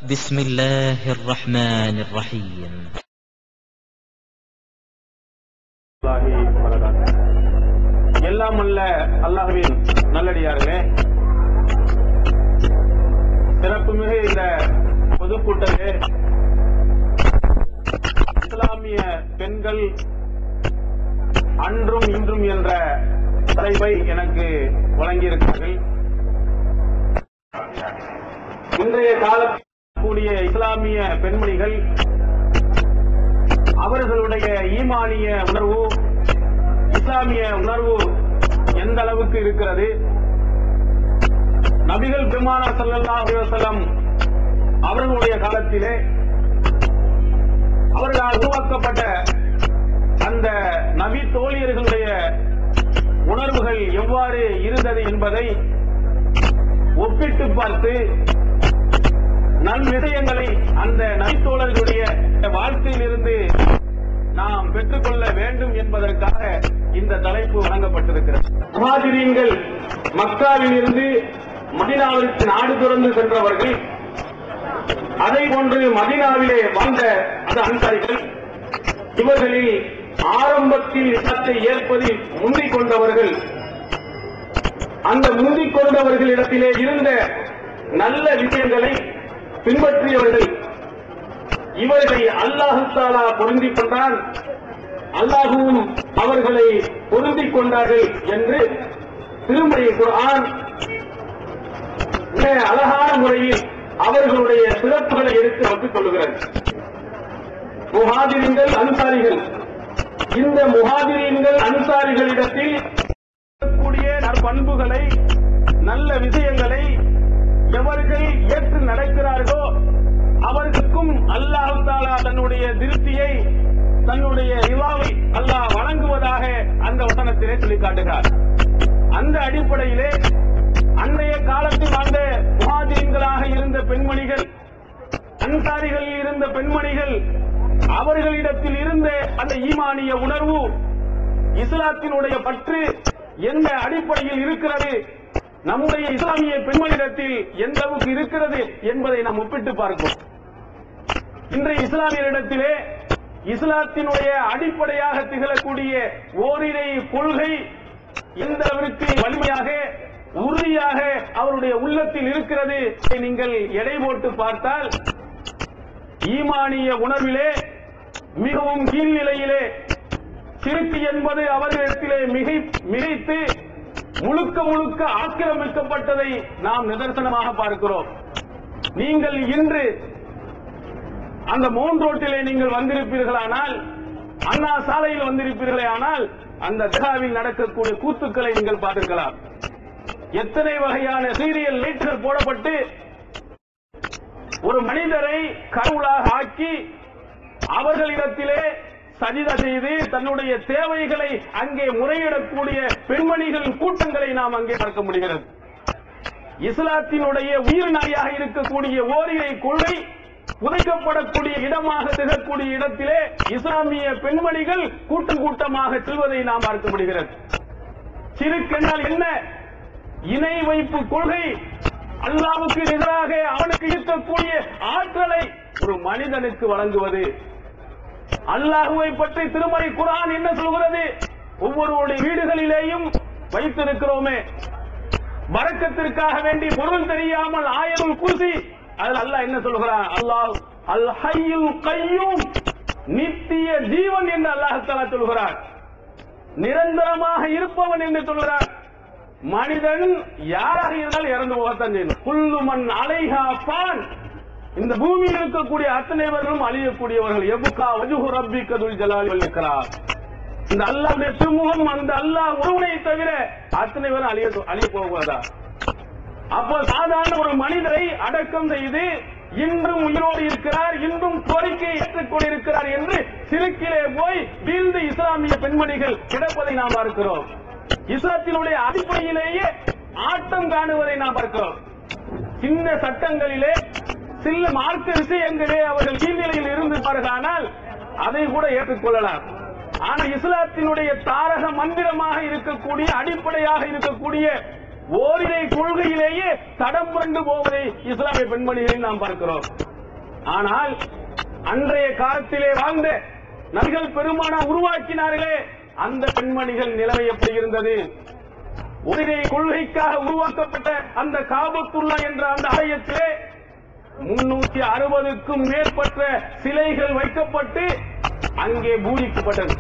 بسم الله الرحمن الرحيم. எல்லாம் அல்ல அல்லாஹ்வின் நல்லடியார்களே, சிறப்புமிகு இந்த பொதுக்கூட்டத்திலே இஸ்லாமிய பெண்கள் அன்றும் இன்றும் என்ற தலைப்பை எனக்கு வழங்கியிருக்கிறார்கள். இன்றைய காலத்தில் கூடிய இஸ்லாமிய பெண்மணிகள் அவர்களுடைய ஈமானிய உணர்வு, இஸ்லாமிய உணர்வு எந்த அளவுக்கு இருக்கிறது? நபிகள் பெருமானார் ஸல்லல்லாஹு அலைஹி வஸல்லம் அவர்களுடைய காலத்திலே அவர்களால் உருவாக்கப்பட்ட அந்த நபி தோழியர்களுடைய உணர்வுகள் எவ்வாறு இருந்தது என்பதை ஒப்பிட்டு பார்த்து நல் விஷயங்களை அந்த நபித்தோழர்களுடைய வாழ்க்கையிலிருந்து நாம் பெற்றுக்கொள்ள வேண்டும் என்பதற்காக இந்த தலைப்பு வழங்கப்பட்டிருக்கிறது. முஹாஜிரீன்கள் மக்காவில் இருந்து மதீனாவிற்கு நாடு துறந்து சென்றவர்கள், அதை போன்று மதீனாவிலே வாழ்ந்த அந்த அன்சாரிகள், இவர்களில் ஆரம்பத்தில் இஸ்லாத்தை ஏற்பதில் முந்திக் கொண்டவர்கள், அந்த முந்திக் கொண்டவர்களிடத்திலே இருந்த நல்ல விஷயங்களை பின்பற்றியவர்கள், இவர்களை அல்லாஹு தஆலா பொருந்திக் கொண்டான், அல்லாஹுவும் அவர்களை பொருந்திக் கொண்டார்கள் என்று திருமறை குர்ஆன் மிக அழகான முறையில் அவர்களுடைய சிறப்புகளை எடுத்து வைத்துக் கொள்கிறது. முஹாஜிரீன்கள் அன்சாரிகள், இந்த முஹாஜிரீன்கள் அன்சாரிகளிடத்தில் கூடிய நற்பண்புகளை, நல்ல விஷயங்களை எவர்கள் ஏற்று நடக்கிறார்களோ அவர்களுக்கும் அல்லாஹ் தஆலா தன்னுடைய திருப்தியை, தன்னுடைய ரிவாவை அல்லாஹ் வழங்குவதாக அந்த வசனத்திலே சொல்லி காட்டுகிறார். அந்த அடிப்படையிலே அன்றைய காலத்தில் வாழ்ந்த முஹாஜிரீன்களாக இருந்த பெண்மணிகள், அன்சாரிகளில் இருந்த பெண்மணிகள், அவர்களிடத்தில் இருந்த அந்த ஈமானிய உணர்வு, இஸ்லாத்தினுடைய பற்று எந்த அடிப்படையில் இருக்கிறது, நம்முடைய இஸ்லாமிய பெண்மணிடத்தில் எந்த அளவுக்கு இருக்கிறது என்பதை நாம் ஒப்பிட்டு பார்ப்போம். இன்றைய இஸ்லாமியரிடத்திலே இஸ்லாத்தினுடைய அடிப்படையாக திகழக்கூடிய ஓரிரை கொள்கை எந்த அளவிற்கு வலிமையாக, உறுதியாக அவருடைய உள்ளத்தில் இருக்கிறது நீங்கள் எடை போட்டு பார்த்தால், ஈமானிய உணர்விலே மிகவும் கீழ்நிலையிலே சிறுக்கு என்பது அவர்களிடத்திலே மிகைத்து முழுக்க முழுக்க ஆக்கிரமிக்கப்பட்டதை நாம் நிதர்சனமாக பார்க்கிறோம். நீங்கள் இன்று அந்த மவுண்ட் ரோட்டிலே நீங்கள் வந்திருப்பீர்களானால், அண்ணா சாலையில் வந்திருப்பீர்களே ஆனால், அந்த தர்காவில் நடக்கக்கூடிய கூத்துக்களை நீங்கள் பார்த்திருக்கலாம். எத்தனை வகையான சீரியல் லைட்கள் போடப்பட்டு ஒரு மனிதரை கடவுளாக ஆக்கி அவர்களிடத்திலே சஜிதா செய்து தன்னுடைய தேவைகளை அங்கே முறையிடக்கூடிய பெண்மணிகள் கூட்டங்களை நாம் அங்கே பார்க்க முடிகிறது. இஸ்லாத்தினுடைய உயிர் நாயாக இருக்கக்கூடிய ஓரிரை கொள்கை புதைக்கப்படக்கூடிய இடமாக திகழக்கூடிய இடத்திலே இஸ்லாமிய பெண்மணிகள் கூட்டம் கூட்டமாக செல்வதை நாம் பார்க்க முடிகிறது. சிறுக்கென்றால் என்ன? இணை வைப்பு கொள்கை, அல்லாஹ்வுக்கு எதிராக அவனுக்கு இருக்கக்கூடிய ஆற்றலை ஒரு மனிதனுக்கு வழங்குவது. அல்லாஹ்வை பற்றி திருமறை குர்ஆன் என்ன சொல்கிறது? ஒவ்வொருடைய வீடுகளிலேயும் வைத்திருக்கிறோமே, பரக்கத்திற்காக வேண்டி பொருள் தெரியாமல் ஆயத்துல் குர்சி, அதில் அல்லாஹ் என்ன சொல்கிறான்? அல்லாஹ் அல் ஹய்யுல் கய்யூம், நித்திய ஜீவன் என்று அல்லாஹ் தஆலா சொல்கிறார். நிரந்தரமாக இருப்பவன் என்று சொல்கிறார். மனிதன் யாராக இருந்தாலும் இறந்து போகத்தான் செய்யணும். குல்லு மன் அலைஹா ஃபான், இந்த பூமியில் இருக்கக்கூடிய அத்தனைவர்களும் அழியக்கூடியவர்கள். எபுகா வஜ்ஹு ரப்பிக துல் ஜலாலி வல் இக்ராம், இந்த அல்லாஹ்வுடைய திருமுகம், அந்த அல்லாஹ் ஒருவனை தவிர அத்தனைவரும் அழிய போவதா? அப்போ சாதாரண ஒரு மனிதரை அடக்கம் செய்து இன்றும் உயிரோடு இருக்கிறார், இன்றும் கோரிக்கையை ஏற்றுக்கொண்டிருக்கிறார் என்று சிறுக்கிலே போய் வீழ்ந்து இஸ்லாமிய பெண்மணிகள் கிடப்பதை நாம் பார்க்கிறோம். இஸ்லாத்தினுடைய அடிப்படையிலேயே ஆட்டம் காணுவதை நாம் பார்க்கிறோம். சின்ன சட்டங்களிலே, சில மார்க்க விஷயங்களே அவர்கள் கீழ்நிலையில் இருந்திருப்பார்கள், அதை கூட ஏற்றுக்கொள்ளலாம். ஆனால் இஸ்லாத்தினுடைய தாரக மந்திரமாக இருக்கக்கூடிய, அடிப்படையாக இருக்கக்கூடிய ஓரிரை கொள்கையிலேயே தடம் புரண்டு போவதை இஸ்லாமிய பெண்மணிகளை நாம் பார்க்கிறோம். ஆனால் அன்றைய காலத்திலே வாழ்ந்த நபிகள் பெருமானார் உருவாக்கினார்களே அந்த பெண்மணிகள் நிலைமை எப்படி இருந்தது? ஒரே கொள்கைக்காக உருவாக்கப்பட்ட அந்த காபத்துல்லா என்ற அந்த ஆலயத்திலே 360க்கும் மேற்பட்ட சிலைகள் வைக்கப்பட்டு அங்கே பூஜிக்கப்பட்டது.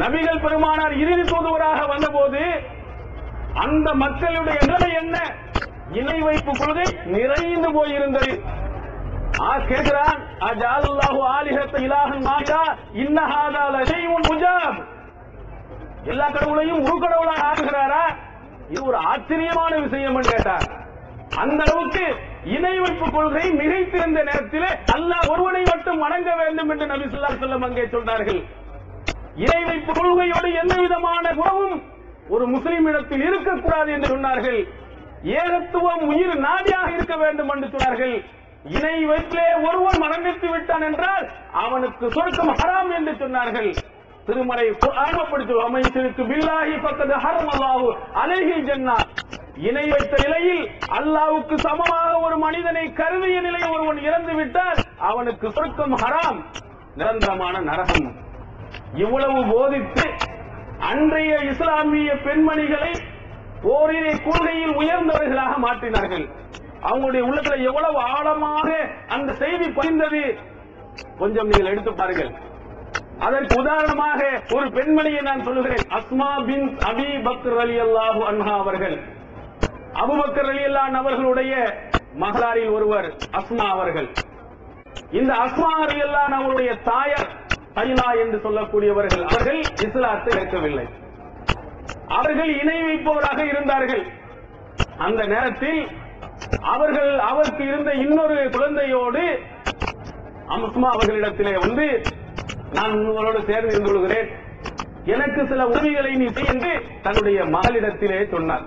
நபிகள் பெருமானார் இறுதி தூதுவராக வந்தபோது அந்த மக்களுடைய நிலை என்ன? இணை வைப்பு கொள்கை நிறைந்து போயிருந்தது. கேட்கிறான், அஜஅலல்லாஹு ஆலிஹத இலாஹன் வாஹிதா இன்ன ஹாதா லஷைஉன் உஜாப். எல்லா கடவுளையும் ஒரு கடவுளாக ஆக்குகிறாரா? இது ஒரு ஆச்சரியமான விஷயம் என்று கேட்டார். அந்த அளவுக்கு இணை வைப்பு கொள்கை மிகைத்திருந்த நேரத்தில் அல்லாஹ் ஒருவனை மட்டும் வணங்க வேண்டும் என்று நபி ஸல்லல்லாஹு அலைஹி வஸல்லம் அங்கே சொன்னார்கள். இணை வைப்பு கொள்கையோடு எந்த விதமான உறவும் ஒரு முஸ்லிமிடத்தில் இருக்கக்கூடாது என்று சொன்னார்கள். ஏகத்துவம் உயிர் நாடியாக இருக்க வேண்டும் என்று சொன்னார்கள். இணை வைப்பிலே ஒருவன் மரணித்து விட்டான் என்றால் அவனுக்கு சொர்க்கம் ஹராம் என்று சொன்னார்கள். திருமறை ஆழ்மப்படுத்து அமைச்சிருக்கு பில்லாஹி ஃபக்கத் ஹரமல்லாஹு அலைஹில் ஜன்னah. இணை வைத்த நிலையில் அல்லாஹ்வுக்கு சமமாக ஒரு மனிதனை கருதிய நிலையில் ஒருவன் இறந்து விட்டால் அவனுக்கு சொர்க்கம் ஹராம், நிரந்தரமான நரகம். இவ்வளவு போதித்து அன்றைய இஸ்லாமிய பெண்மணிகளை ஓரிரை கொள்கையில் உயர்ந்தவர்களாக மாற்றினார்கள். அவங்களுடைய உள்ளத்தில் எவ்வளவு ஆழமாக அந்த செய்தி பதிந்தது கொஞ்சம் நீங்கள் எடுத்து பாருங்கள். அதற்கு உதாரணமாக ஒரு பெண்மணியை நான் சொல்லுகிறேன். அஸ்மா பின் அபி பக்ர் ரலியல்லாஹு அன்ஹா அவர்கள், அபூபக்கர் ரலியல்லாஹு அன்ஹு அவர்களுடைய மகளாரில் ஒருவர் அஸ்மா அவர்கள். இந்த அஸ்மா ரலியல்லாஹு அன்ஹா அவருடைய தாயார் தைலா என்று சொல்லக்கூடியவர்கள், அவர்கள் இஸ்லாத்தை ஏற்கவில்லை. அவர்கள் இணை வைப்பவராக இருந்தார்கள். அந்த நேரத்தில் அவருக்கு இருந்த இன்னொரு குழந்தையோடு அஸ்மா அவர்களிடத்திலே வந்து, நான் உங்களோடு சேர்ந்து இருந்து கொள்கிறேன், எனக்கு சில உதவிகளை நீ செய் என்று தன்னுடைய மகளிடத்திலே சொன்னார்.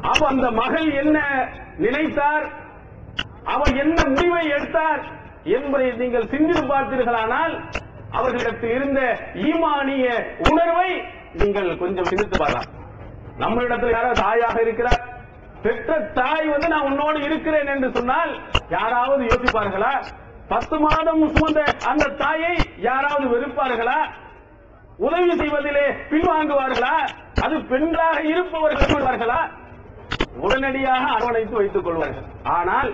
அப்ப அந்த மகள் என்ன நினைத்தார், அவர் என்ன முடிவை எடுத்தார் என்பதை நீங்கள் சிந்தித்து பார்த்தீர்களானால் அவர்களிடத்தில் இருந்த ஈமானிய உணர்வை நீங்கள் கொஞ்சம் சிந்தித்து பார்க்கலாம். நம்மளிடத்தில் யாராவது தாயாக இருக்கிறார், பெற்ற தாய் வந்து நான் உன்னோடு இருக்கிறேன் என்று சொன்னால் யாராவது யோசிப்பார்களா? 10 மாதம் சுமந்த அந்த தாயை யாராவது வெறுப்பார்களா? உதவி செய்வதிலே பின்வாங்குவார்களா? அது பெண்களாக இருப்பவர்களா? உடனடியாக அரவணைத்து வைத்துக் கொள்வார்கள். ஆனால்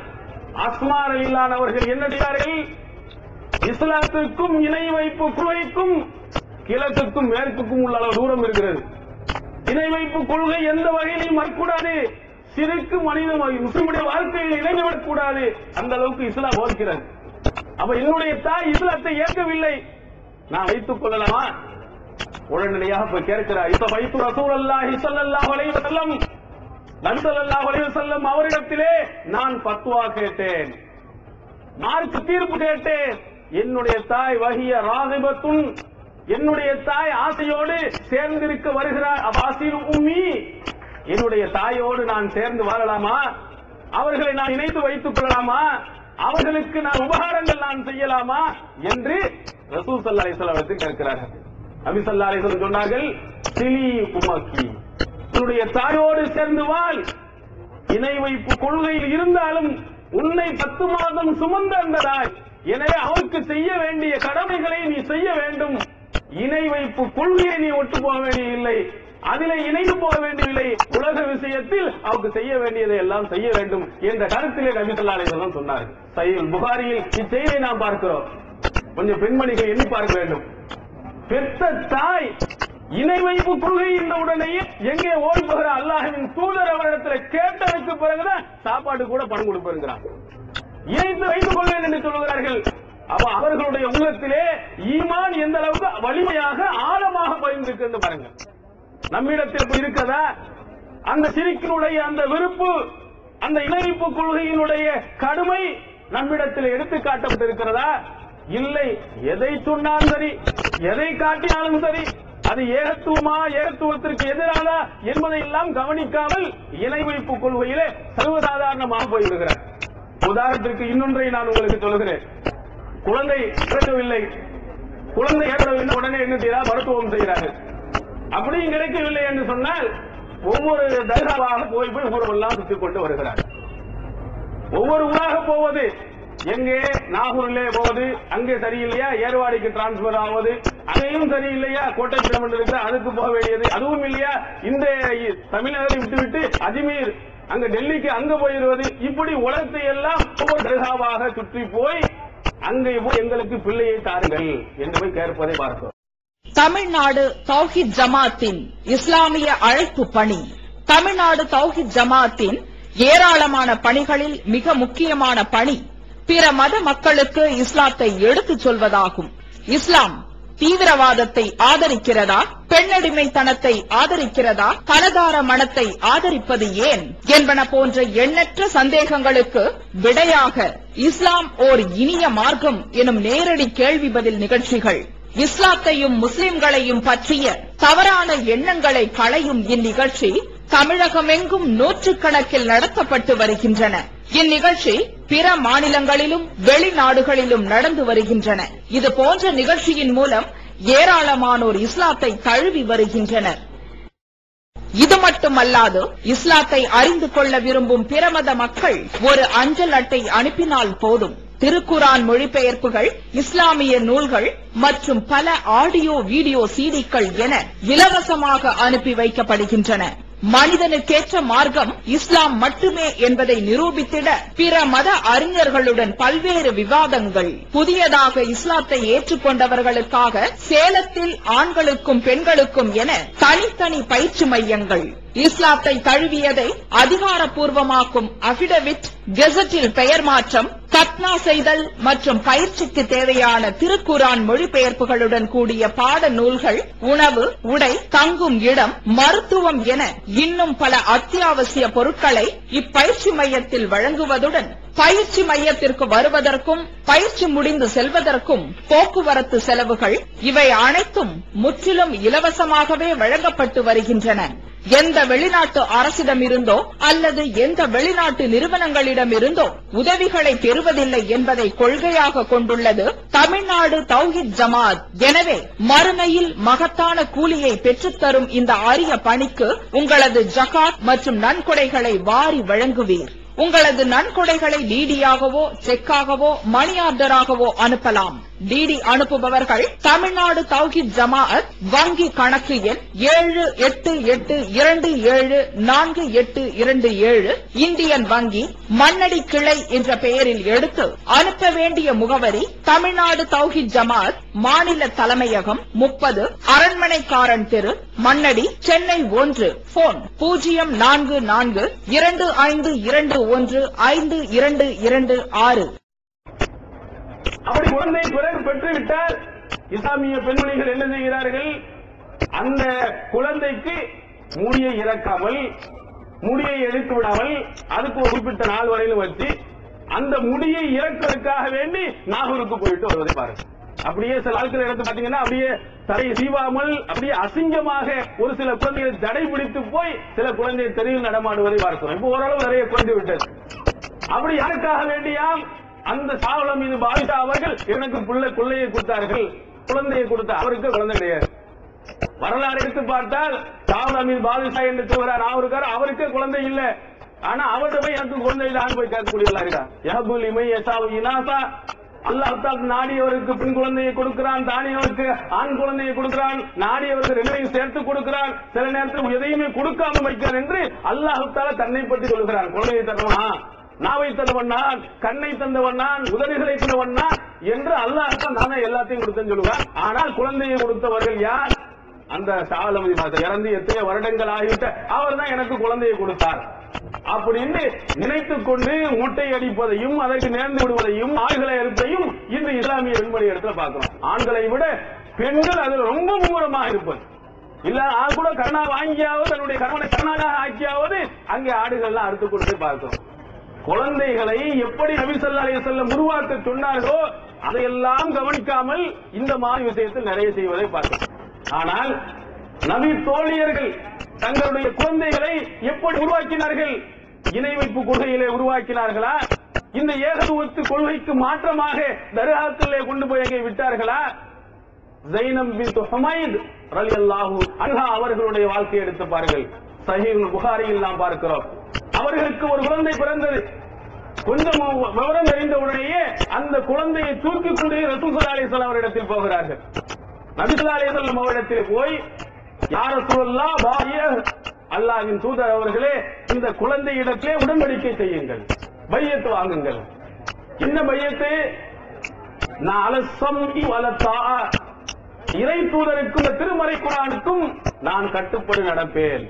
அஸ்மா ரலியல்லாஹு அன்ஹா அவர்கள் என்ன செய்தார்கள்? இஸ்லாத்துக்கும் இணை வைப்பு கொள்கைக்கும் கிழக்குக்கும் மேற்குக்கும் உள்ள அளவு தூரம் இருக்கிறது. இணை வைப்பு கொள்கை எந்த வகையிலும் மறக்கூடாது. சிறுக்கு மனித முஸ்லிமுடைய வாழ்க்கையில் இணைந்துவிடக் கூடாது. அந்த அளவுக்கு இஸ்லாம் போதிக்கிறது. அப்ப என்னுடைய தாய் இஸ்லாத்தை ஏற்கவில்லை, நான் வைத்துக் கொள்ளலாமா? உடனடியாக போய் கேட்கிறார். இப்ப வைத்து ரசூலுல்லாஹி ஸல்லல்லாஹு அலைஹி வஸல்லம், நபி ஸல்லல்லாஹு அலைஹி வஸல்லம் அவரிடத்திலே நான் ஃபத்வா கேட்டேன், மார்க்க தீர்ப்பு கேட்டேன். என்னுடைய தாய் வஹிய ராகிபத்துன், என்னுடைய தாய் ஆசையோடு சேர்ந்திருக்க வருகிறார். அபாசிரு உம்மி, என்னுடைய தாயோடு நான் சேர்ந்து வாழலாமா? அவர்களை நான் இணைத்து வைத்துக் கொள்ளலாமா? அவர்களுக்கு நான் உபகாரங்கள் நான் செய்யலாமா என்று ரசூல் ஸல்லல்லாஹு அலைஹி வஸல்லம் கேட்கிறார்கள். நபி ஸல்லல்லாஹு அலைஹி வஸல்லம் சொன்னார்கள், சிலி உம்மக்கி, உன்னுடைய தாயோடு சேர்ந்து வாழ். இணை வைப்பு கொள்கையில் இருந்தாலும் உன்னை 10 மாதம் சுமந்த அந்த தாய், எனவே அவருக்கு செய்ய வேண்டிய கடமைகளை நீ செய்ய வேண்டும். இணை வைப்பு கொள்கையை நீ ஒட்டு போக வேண்டியதில்லை, அதிலே இணைந்து போக வேண்டியதில்லை. உலக விஷயத்தில் அவருக்கு செய்ய வேண்டியதை எல்லாம் செய்ய வேண்டும் என்ற கருத்திலே நபி ஸல்லல்லாஹு அலைஹி வஸல்லம் சொன்னார்கள். சஹீஹ் புகாரியில் இச்செய்தியை நாம் பார்க்கிறோம். கொஞ்சம் பெண்மணிகள் எண்ணி பார்க்க வேண்டும். பெற்ற தாய் இணை வைப்பு கொள்கை இந்த உடனேயே எங்கே ஓடி போகிற அல்லாஹ்வின் தூதர் அவரிடத்தில் கேட்டதற்கு பிறகுதான் சாப்பாடு கூட பணம் கொடுப்பாருங்கிறான். இணைத்து வைத்துக் கொள்வேன் என்று சொல்லுகிறார்கள். அப்ப அவர்களுடைய உள்ளத்திலே ஈமான் எந்த அளவுக்கு வலிமையாக ஆழமாக பதிந்திருக்கிறது பாருங்க. நம்மிடத்தில் இருக்கிறதா அந்த சிரிக்கினுடைய அந்த வெறுப்பு, அந்த இணைப்பு கொள்கையினுடைய கடுமை நம்மிடத்தில் எடுத்து காட்டப்பட்டிருக்கிறதா? இல்லை. எதை சொன்னாலும் சரி, எதை காட்டினாலும் சரி, அது ஏகத்துவமா ஏகத்துவத்திற்கு எதிரானதா என்பதை எல்லாம் கவனிக்காமல் இணை வைப்பு கொள்கையிலே சர்வசாதாரணமாக போய்விடுகிறார். உதாரணத்திற்கு இன்னொன்றை நான் உங்களுக்கு சொல்லுகிறேன். குழந்தை கிடைக்கவில்லை, குழந்தை ஏற்படவில்லை, உடனே என்ன செய்யறார்? மருத்துவம் செய்கிறார்கள். அப்படியும் கிடைக்கவில்லை என்று சொன்னால் ஒவ்வொரு தர்காவாக போய் ஊரெல்லாம் சுற்றிக் கொண்டு வருகிறார். ஒவ்வொரு ஊராக போவது எங்கே நாகூரிலே போவது அங்கே சரியில்லையா, ஏர்வாடிக்கு டிரான்ஸ்பர் ஆவது அங்கேயும் சரியில்லையா, கோட்டை கிளம்பி இருக்கிற அதுக்கு போக வேண்டியது அதுவும் இல்லையா, இந்த தமிழகத்தை விட்டுவிட்டு அஜ்மீர் அங்க டெல்லிக்கு அங்க போயிருவது, இப்படி உலகத்தை எல்லாம் ஒவ்வொரு தர்காவாக சுற்றி போய் அங்கே போய் எங்களுக்கு பிள்ளையை தாருங்கள் என்று போய் கேட்பதை பார்க்கிறோம். தமிழ்நாடு தௌஹீத் ஜமாத்தின் இஸ்லாமிய அழைப்பு பணி. தமிழ்நாடு தௌஹீத் ஜமாத்தின் ஏராளமான பணிகளில் மிக முக்கியமான பணி பிற மத மக்களுக்கு இஸ்லாத்தை எடுத்துச் சொல்வதாகும். இஸ்லாம் தீவிரவாதத்தை ஆதரிக்கிறதா, பெண்ணடிமைத்தனத்தை ஆதரிக்கிறதா, பலதார மனத்தை ஆதரிப்பது ஏன் என்பன போன்ற எண்ணற்ற சந்தேகங்களுக்கு விடையாக இஸ்லாம் ஓர் இனிய மார்க்கம் எனும் நேரடி கேள்வி பதில் நிகழ்ச்சிகள், இஸ்லாத்தையும் முஸ்லிம்களையும் பற்றிய தவறான எண்ணங்களை களையும் இந்நிகழ்ச்சி தமிழகமெங்கும் நூற்றுக்கணக்கில் நடத்தப்பட்டு வருகின்றன. இந்நிகழ்ச்சி பிற மாநிலங்களிலும் வெளிநாடுகளிலும் நடந்து வருகின்றன. இது போன்ற நிகழ்ச்சியின் மூலம் ஏராளமானோர் இஸ்லாத்தை தழுவி வருகின்றனர். இது மட்டுமல்லாது இஸ்லாத்தை அறிந்து கொள்ள விரும்பும் பிற மத மக்கள் ஒரு அஞ்சல் அட்டை அனுப்பினால் போதும், திருக்குரான் மொழிபெயர்ப்புகள், இஸ்லாமிய நூல்கள் மற்றும் பல ஆடியோ வீடியோ சீடிக்கள் என இலவசமாக அனுப்பி வைக்கப்படுகின்றன. மனிதனுக்கேற்ற மார்க்கம் இஸ்லாம் மட்டுமே என்பதை நிரூபித்திட பிற மத அறிஞர்களுடன் பல்வேறு விவாதங்கள். புதியதாக இஸ்லாத்தை ஏற்றுக்கொண்டவர்களுக்காக சேலத்தில் ஆண்களுக்கும் பெண்களுக்கும் என தனித்தனி பயிற்சி மையங்கள். இஸ்லாத்தை தழுவியதை அதிகாரப்பூர்வமாக்கும் அபிடவிட், கெசட்டில் பெயர் மாற்றம், கத்னா செய்தல் மற்றும் பயிற்சிக்கு தேவையான திருக்குரான் மொழிபெயர்ப்புகளுடன் கூடிய பாட நூல்கள், உணவு, உடை, தங்கும் இடம், மருத்துவம் என இன்னும் பல அத்தியாவசிய பொருட்களை இப்பயிற்சி மையத்தில் வழங்குவதுடன் பயிற்சி மையத்திற்கு வருவதற்கும் பயிற்சி முடிந்து செல்வதற்கும் போக்குவரத்து செலவுகள், இவை அனைத்தும் முற்றிலும் இலவசமாகவே வழங்கப்பட்டு வருகின்றன. எந்த வெளிநாட்டு அரசிடமிருந்தோ அல்லது எந்த வெளிநாட்டு நிறுவனங்களிடமிருந்தோ உதவிகளை பெறுவதில்லை என்பதை கொள்கையாக கொண்டுள்ளது தமிழ்நாடு தௌஹீத் ஜமாத். எனவே மறுமையில் மகத்தான கூலியை பெற்றுத்தரும் இந்த அரிய பணிக்கு உங்களது ஜகாத் மற்றும் நன்கொடைகளை வாரி வழங்குவீர். உங்களது நன்கொடைகளை டிடியாகவோ செக்காகவோ மணி ஆர்டராகவோ அனுப்பலாம். டிடி அனுப்புபவர்கள் தமிழ்நாடு தௌஹீத் ஜமாஅத் வங்கி கணக்கு எண் 7882748727 இந்தியன் வங்கி மண்ணடி கிளை என்ற பெயரில் எடுத்து அனுப்ப வேண்டிய முகவரி தமிழ்நாடு தௌஹீத் ஜமாஅத் மாநில தலைமையகம் 30 அரண்மனைக்காரன் தெரு, மண்ணடி, சென்னை 1. போன் 044225215226. அப்படி குழந்தை பிறகு பெற்றுவிட்டால் இஸ்லாமிய பெண்மணிகள் என்ன செய்கிறார்கள்? அந்த குழந்தைக்கு முடியை இறக்காமல், முடியை எடுத்து விடாமல், அதுக்கு ஒரு குறிப்பிட்ட நாள் வரையிலும் வச்சு அந்த முடியை இறக்கிறதுக்காக வேண்டி நாகூருக்கு போயிட்டு வருவதை பாருங்க. அப்படியே சில ஆட்கள் எடுத்து பாத்தீங்கன்னா அப்படியே தலை சீவாமல் அப்படியே அசிங்கமாக ஒரு சில குழந்தைகள் தடை பிடித்து போய் சில குழந்தை தெருவில் நடமாடுவதை பார்க்கிறோம். இப்போ ஓரளவு நிறைய குறைந்து விட்டது. அப்படி யாருக்காக வேண்டியாம்? அந்த சாவலம் மீது பாதிஷா அவர்கள் எனக்கு பிள்ளையை கொடுத்தார்கள், குழந்தையை கொடுத்த அவருக்கு குழந்தை கிடையாது. வரலாறு எடுத்து பார்த்தால் சாவலம் மீது பாதிஷா என்று சொல்கிறார் அவருக்கார், அவருக்கே குழந்தை இல்ல. ஆனா அவர்கிட்ட போய் எனக்கு குழந்தை இல்லான்னு போய் கேட்கக்கூடியவர்களா இருக்கா? யஹபுல் இமை யசாவு இனாசா, அல்லாஹ் நாடியவருக்கு பெண் குழந்தையை கொடுக்கிறான், தானியவருக்கு ஆண் குழந்தையை கொடுக்கிறான், நாடியவருக்கு ரெண்டையும் சேர்த்து கொடுக்கிறான், சில நேரத்தில் எதையுமே கொடுக்காம வைக்கிறான் என்று அல்லாஹ் தன்னை பற்றி சொல்கிறான். குழந்தையை தருவனா, நாவை தந்தவண்ணான், கண்ணை தந்தவண்ணான், உதடுகளை தந்தவண்ணான் என்று அல்லாஹ் நானே எல்லாத்தையும் கொடுத்தேன்னு சொல்லுவான். ஆனால் குழந்தையை கொடுத்தவர்கள் யார்? அந்த சாவலமதி இறந்து எத்தனை வருடங்கள் ஆகிவிட்ட அவர் தான் எனக்கு குழந்தையை கொடுத்தார் அப்படின்னு நினைத்துக் கொண்டு முட்டை அடிப்பதையும் அதற்கு நேர்ந்து விடுவதையும் ஆண்களை அறுப்பதையும் இந்த இஸ்லாமிய பெண்மணி இடத்துல பார்க்கிறோம். ஆண்களை விட பெண்கள் அதில் ரொம்ப மும்முரமாக இருப்பது. இல்ல ஆள் கூட கருணா வாங்கியாவது தன்னுடைய கணவனை கருணாக ஆக்கியாவது அங்கே ஆடுகள்லாம் அறுத்துக் கொடுத்து பார்க்கிறோம். குழந்தைகளை எப்படி நபி ஸல்லல்லாஹு அலைஹி வஸல்லம் உருவாக்க சொன்னார்களோ அதையெல்லாம் கவனிக்காமல் இந்த மாதிரி விஷயத்தில் நிறைய செய்வதை பார்க்கிறோம். ஆனால் நபி தோழியர்கள் தங்களுடைய குழந்தைகளை எப்படி உருவாக்கினார்கள்? இணை வைப்பு கொள்கையிலே உருவாக்கினார்களா? இந்த ஏகத்துவத்து கொள்கைக்கு மாற்றமாக தர்காத்திலே கொண்டு போய் அங்கே விட்டார்களா? ஸைனப் பின்த் ஹுமைத் ரலியல்லாஹு அன்ஹா அவர்களுடைய வாழ்க்கையை எடுத்து பாருங்கள். சஹீஹுல் புகாரியில் நாம் பார்க்கிறோம். அவர்களுக்கு ஒரு குழந்தை பிறந்தது. கொஞ்சம் விவரம் தெரிந்த உடனேயே அந்த குழந்தையை தூக்கிக் கொண்டு ரசூல் ஸல்லல்லாஹு அலைஹி வஸல்லம் அவரிடத்தில் போகிறார்கள். நபி ஸல்லல்லாஹு அலைஹி வஸல்லம் அவரிடத்தில் போய், யா ரசூலல்லாஹ், பாய அல்லாஹ்வின் தூதர் அவர்களே, இந்த குழந்தையிடத்திலே உடன்படிக்கை செய்யுங்கள், பையத்து வாங்குங்கள். என்ன பையத்து? நான் அலசம் வலத்தா, இறை தூதருக்கும் திருமறை குர்ஆனுக்கும் நான் கட்டுப்பட்டு நடப்பேன்,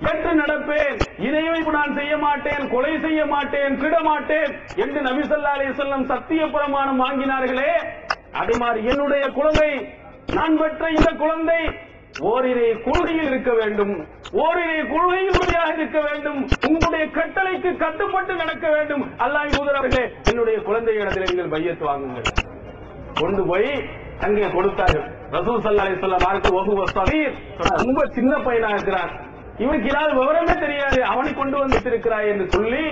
ஏற்று நடப்பேன், இணை வைப்பு நான் செய்ய மாட்டேன், கொலை செய்ய மாட்டேன், திருட மாட்டேன் என்று நபி ஸல்லல்லாஹு அலைஹி வஸல்லம் சத்திய பிரமாணம் வாங்கினார்களே, அதே மாதிரி என்னுடைய குழந்தை, நான் பெற்ற இந்த குழந்தை ஓரிரை கொள்கையில் இருக்க வேண்டும், ஓரிரை கொள்கையில் உறுதியாக இருக்க வேண்டும், உங்களுடைய கட்டளைக்கு கட்டுப்பட்டு நடக்க வேண்டும். அல்லாஹ்வின் தூதர் அவர்களே, என்னுடைய குழந்தையிடத்தில் நீங்கள் பையத்து வாங்குங்கள். கொண்டு போய் அங்கே கொடுத்தார்கள். ரசூல் ஸல்லல்லாஹு அலைஹி வஸல்லம் பார்த்து, வஹுவ ஸகீர், ரொம்ப சின்ன பையனா இருக்கிறான், இவனுக்கு ஏதாவது விவரமே தெரியாது, அவனை கொண்டு வந்து இருக்கிறாய் என்று சொல்லி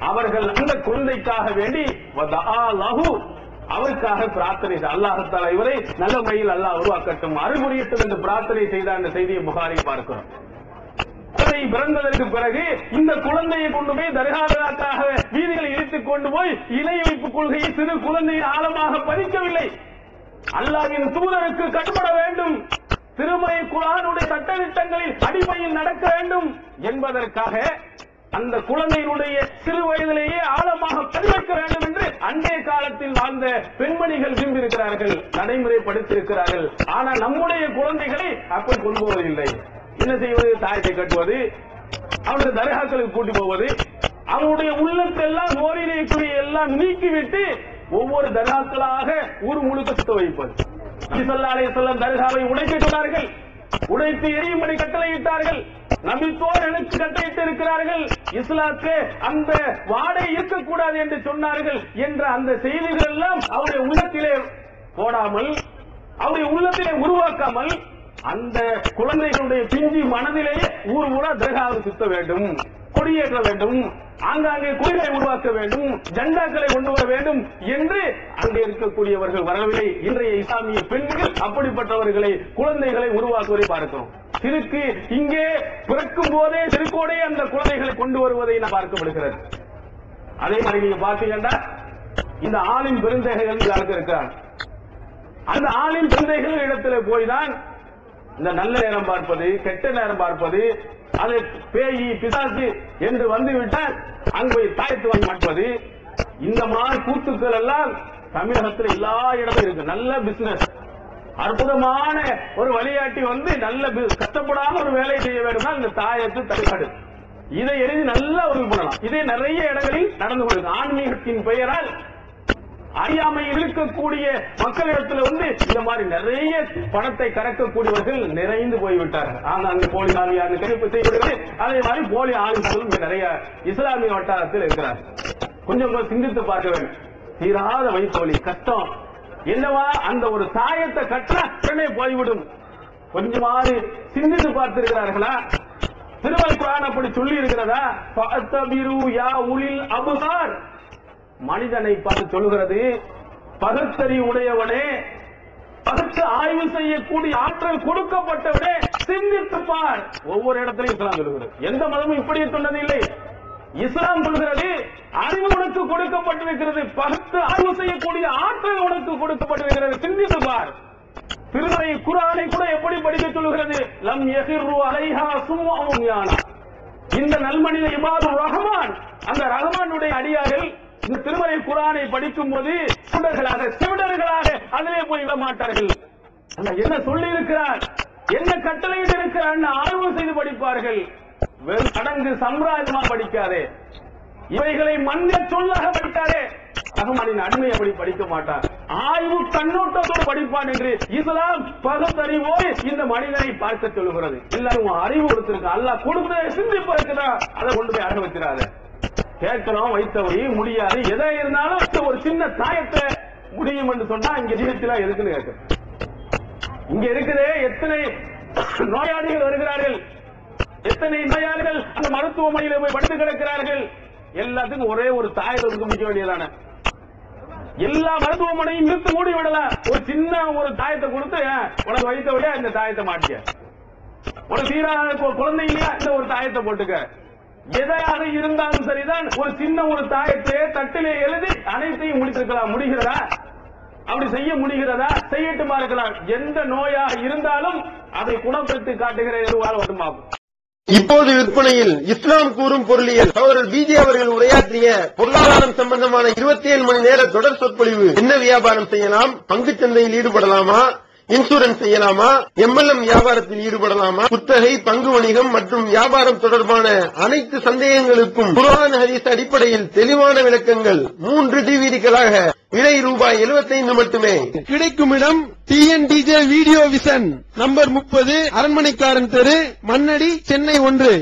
அவர்கள் அந்த குழந்தைக்காக வேண்டி அவருக்காக பிரார்த்தனை, அல்லாஹ் தஆலா இவரை நல்ல முறையில் அல்லாஹ் உருவாக்கட்டும், அருள்புரியட்டும் என்று பிரார்த்தனை செய்த அந்த செய்தியை புகாரில் பார்க்கிறோம். குழந்தை பிறந்ததற்கு பிறகு இந்த குழந்தையை கொண்டு போய் தர்காவுக்காக வீதிகளை இழுத்துக் கொண்டு போய் இணை வைப்பு கொள்கையை சிறு குழந்தையை ஆழமாக பதிக்கவில்லை. அல்லாஹ்வின் தூதருக்கு கட்டுப்பட வேண்டும், திருமறை குர்ஆனுடைய சட்டதிட்டங்களில் அடிப்படையில் நடக்க வேண்டும் என்பதற்காக அந்த குழந்தையினுடைய சிறு வயதிலேயே ஆழமாக பதிவைக்க வேண்டும் என்று அன்றைய காலத்தில் வாழ்ந்த பெண்மணிகள் விரும்பியிருக்கிறார்கள், நடைமுறைப்படுத்தியிருக்கிறார்கள். ஆனால் நம்முடைய குழந்தைகளை அப்படி கொண்டு போவதில்லை. என்ன செய்வது? தாயத்தை கட்டுவது, அவனுக்கு தர்காக்களுக்கு கூட்டி போவது, அவனுடைய உள்ளத்தெல்லாம் ஓரிரைக்குரிய எல்லாம் நீக்கிவிட்டு ஒவ்வொரு தர்காக்களாக ஊர் முழுக்க சுத்த வைப்பது. நபி ஸல்லல்லாஹு அலைஹி வஸல்லம் தர்காவை உடைக்க சொன்னார்கள், உடைத்து எரியும்படி கட்டளையிட்டார்கள். நபித்தோர் எனக்கு கட்டளையிட்டு இருக்கிறார்கள், இஸ்லாத்தை அந்த வாடை இருக்கக்கூடாது என்று சொன்னார்கள் என்ற அந்த செய்திகள் எல்லாம் அவருடைய உள்ளத்திலே போடாமல், அவருடைய உள்ளத்திலே உருவாக்காமல், அந்த குழந்தைகளுடைய பிஞ்சி மனதிலேயே ஊர் ஊரா தர்காவை சுத்த வேண்டும், கொடியேற்ற வேண்டும், ஆங்காங்கே கோயிலை உருவாக்க வேண்டும், ஜெண்டாக்களை கொண்டு வர வேண்டும் என்று அங்கே இருக்கக்கூடியவர்கள் வரவில்லை. இன்றைய இஸ்லாமிய பெண்கள் அப்படிப்பட்டவர்களை, குழந்தைகளை உருவாக்குவதை பார்க்கிறோம். சிறுக்கு இங்கே பிறக்கும் போதே சிறுக்கோடே அந்த குழந்தைகளை கொண்டு வருவதை நாம் பார்க்கப்படுகிறது. அதே மாதிரி நீங்க பாத்தீங்கன்னா இந்த ஆளின் பெருந்தகைகள் இருக்கிறார். அந்த ஆளின் பெருந்தகைகள் இடத்துல போய்தான் இந்த நல்ல நேரம் பார்ப்பது, கெட்ட நேரம் பார்ப்பது, அது பேயி பிசாசு என்று வந்துவிட்டால் அங்கு போய் தாயத்து வாங்கி மாட்டுவது, இந்த மாதிரி கூத்துக்கள் எல்லாம் தமிழகத்தில் எல்லா இடமும் இருக்கு. நல்ல பிசினஸ், அற்புதமான ஒரு வழிகாட்டி வந்து நல்ல கஷ்டப்படாம ஒரு வேலை செய்ய வேண்டும்னா இந்த தாயத்து தடுக்காடு, இதை எழுதி நல்லா ஒரு பண்ணலாம். இதே நிறைய இடங்களில் நடந்து கொண்டிருக்கு. ஆன்மீகத்தின் பெயரால் அறியாமையில் இருக்கக்கூடிய மக்களிடத்தில் வந்து இந்த மாதிரி நிறைய பணத்தை கறக்கக்கூடியவர்கள் நிறைந்து போய்விட்டார்கள். ஆனால் அங்கு போலி ஆவியார் கணிப்பு செய்யப்படுகிறது. அதே மாதிரி போலி ஆளுநர்களும் நிறைய இஸ்லாமிய வட்டாரத்தில் இருக்கிறார். கொஞ்சம் சிந்தித்து பார்க்க வேண்டும். தீராத வயிற்று கஷ்டம் என்னவா, அந்த ஒரு தாயத்தை கட்ட உடனே போய்விடும். கொஞ்சமாவது சிந்தித்து பார்த்திருக்கிறார்களா? திருமறை குர்ஆன் அப்படி சொல்லி இருக்கிறதா? ஃபஅத்தபிரு யா உலில் அப்சார், மனிதனை பார்த்து சொல்லுகிறது, பகுத்தறிவு உடையவனே, பகுத்து ஆய்வு செய்யக்கூடிய ஆற்றல் கொடுக்கப்பட்டவனே, சிந்தித்து பார். ஒவ்வொரு இடத்திலையும் இஸ்லாம் சொல்லுகிறது. எந்த மதமும் இப்படி சொன்னது இல்லை. இஸ்லாம் சொல்கிறது, அறிவு உனக்கு கொடுக்கப்பட்டிருக்கிறது, பகுத்து ஆய்வு செய்யக்கூடிய ஆற்றல் உனக்கு கொடுக்கப்பட்டிருக்கிறது, சிந்தித்து பார். திருமறை குர்ஆனை கூட எப்படி படிக்க சொல்லுகிறது? லம் யஹிரு அலைஹா சும்மாவும் யானா. இந்த நல்மனித இபாதுர் ரஹ்மான், அந்த ரஹ்மானுடைய அடியார்கள் இந்த திருமறை குர்ஆனை படிக்கும் போது சிவடர்களாக அதிலே போய் விட மாட்டார்கள். என்ன சொல்லி இருக்கிறார், என்ன கட்டளையிட்டு இருக்கிறார் ஆய்வு செய்து படிப்பார்கள். வெறும் சடங்கு சம்பிரதாயமா படிக்காதே, இவைகளை மன்ன சொல்லாக படிக்காதே. ரஹ்மானின் அடிமை அப்படி படிக்க மாட்டார், ஆய்வு கண்ணோட்டத்தோடு படிப்பான் என்று இஸ்லாம் பகுத்தறிவோடு இந்த மனிதனை பார்க்க சொல்லுகிறது. எல்லாரும் அறிவு கொடுத்திருக்க, அல்லாஹ் கொடுத்த சிந்திப்பு இருக்குதா, அதை கொண்டு போய் அடக வச்சிடாத. கேட்கணும் வைத்தபடி முடியாது, எதை இருந்தாலும் ஒரு சின்ன தாயத்தை முடியும் என்று சொன்னா இங்க ஜீவத்தில இருக்குன்னு கேட்க. இங்க இருக்குதே எத்தனை நோயாளிகள் வருகிறார்கள், எத்தனை நோயாளிகள் அந்த மருத்துவமனையில் போய் படுத்து கிடக்கிறார்கள். எல்லாத்துக்கும் ஒரே ஒரு தாயத்தை முடிக்க வேண்டியதான. எல்லா மருத்துவமனையும் நிறுத்து மூடி விடலாம். ஒரு சின்ன ஒரு தாயத்தை கொடுத்து உனக்கு வைத்தபடியா இந்த தாயத்தை மாட்டிக்க, உனக்கு சீரான குழந்தை இல்லையா இந்த ஒரு தாயத்தை போட்டுக்க. எதையாக இருந்தாலும் சரிதான், ஒரு சின்ன ஒரு தாயத்தை தட்டிலே எழுதி அனைத்தையும் முடித்திருக்கலாம். முடிகிறதா? அப்படி செய்ய முடிகிறதா? செய்யட்டுமா இருக்கலாம். எந்த நோயாக இருந்தாலும் அதை குணப்படுத்தி காட்டுகிற எதுவாக வருமாகும். இப்போது விற்பனையில் இஸ்லாம் கூறும் பொருளியல் சகோதரர் பிஜே அவர்கள் உரையாற்றிய பொருளாதாரம் சம்பந்தமான 27 மணி நேர தொடர் சொற்பொழிவு. என்ன வியாபாரம் செய்யலாம், பங்குச் சந்தையில் ஈடுபடலாமா, இன்சூரன்ஸ் செய்யலாமா, MLM வியாபாரத்தில் ஈடுபடலாமா, குத்தகை, பங்கு வணிகம் மற்றும் வியாபாரம் தொடர்பான அனைத்து சந்தேகங்களுக்கும் குர்ஆன் ஹதீஸ் அடிப்படையில் தெளிவான விளக்கங்கள் 3 டிவிடிகளாக விலை ரூபாய் 75 மட்டுமே. கிடைக்கும் இடம் TNTJ வீடியோ விஷன், நம்பர் 30, அரண்மனைக்காரன் தெரு, மண்ணடி, சென்னை 1.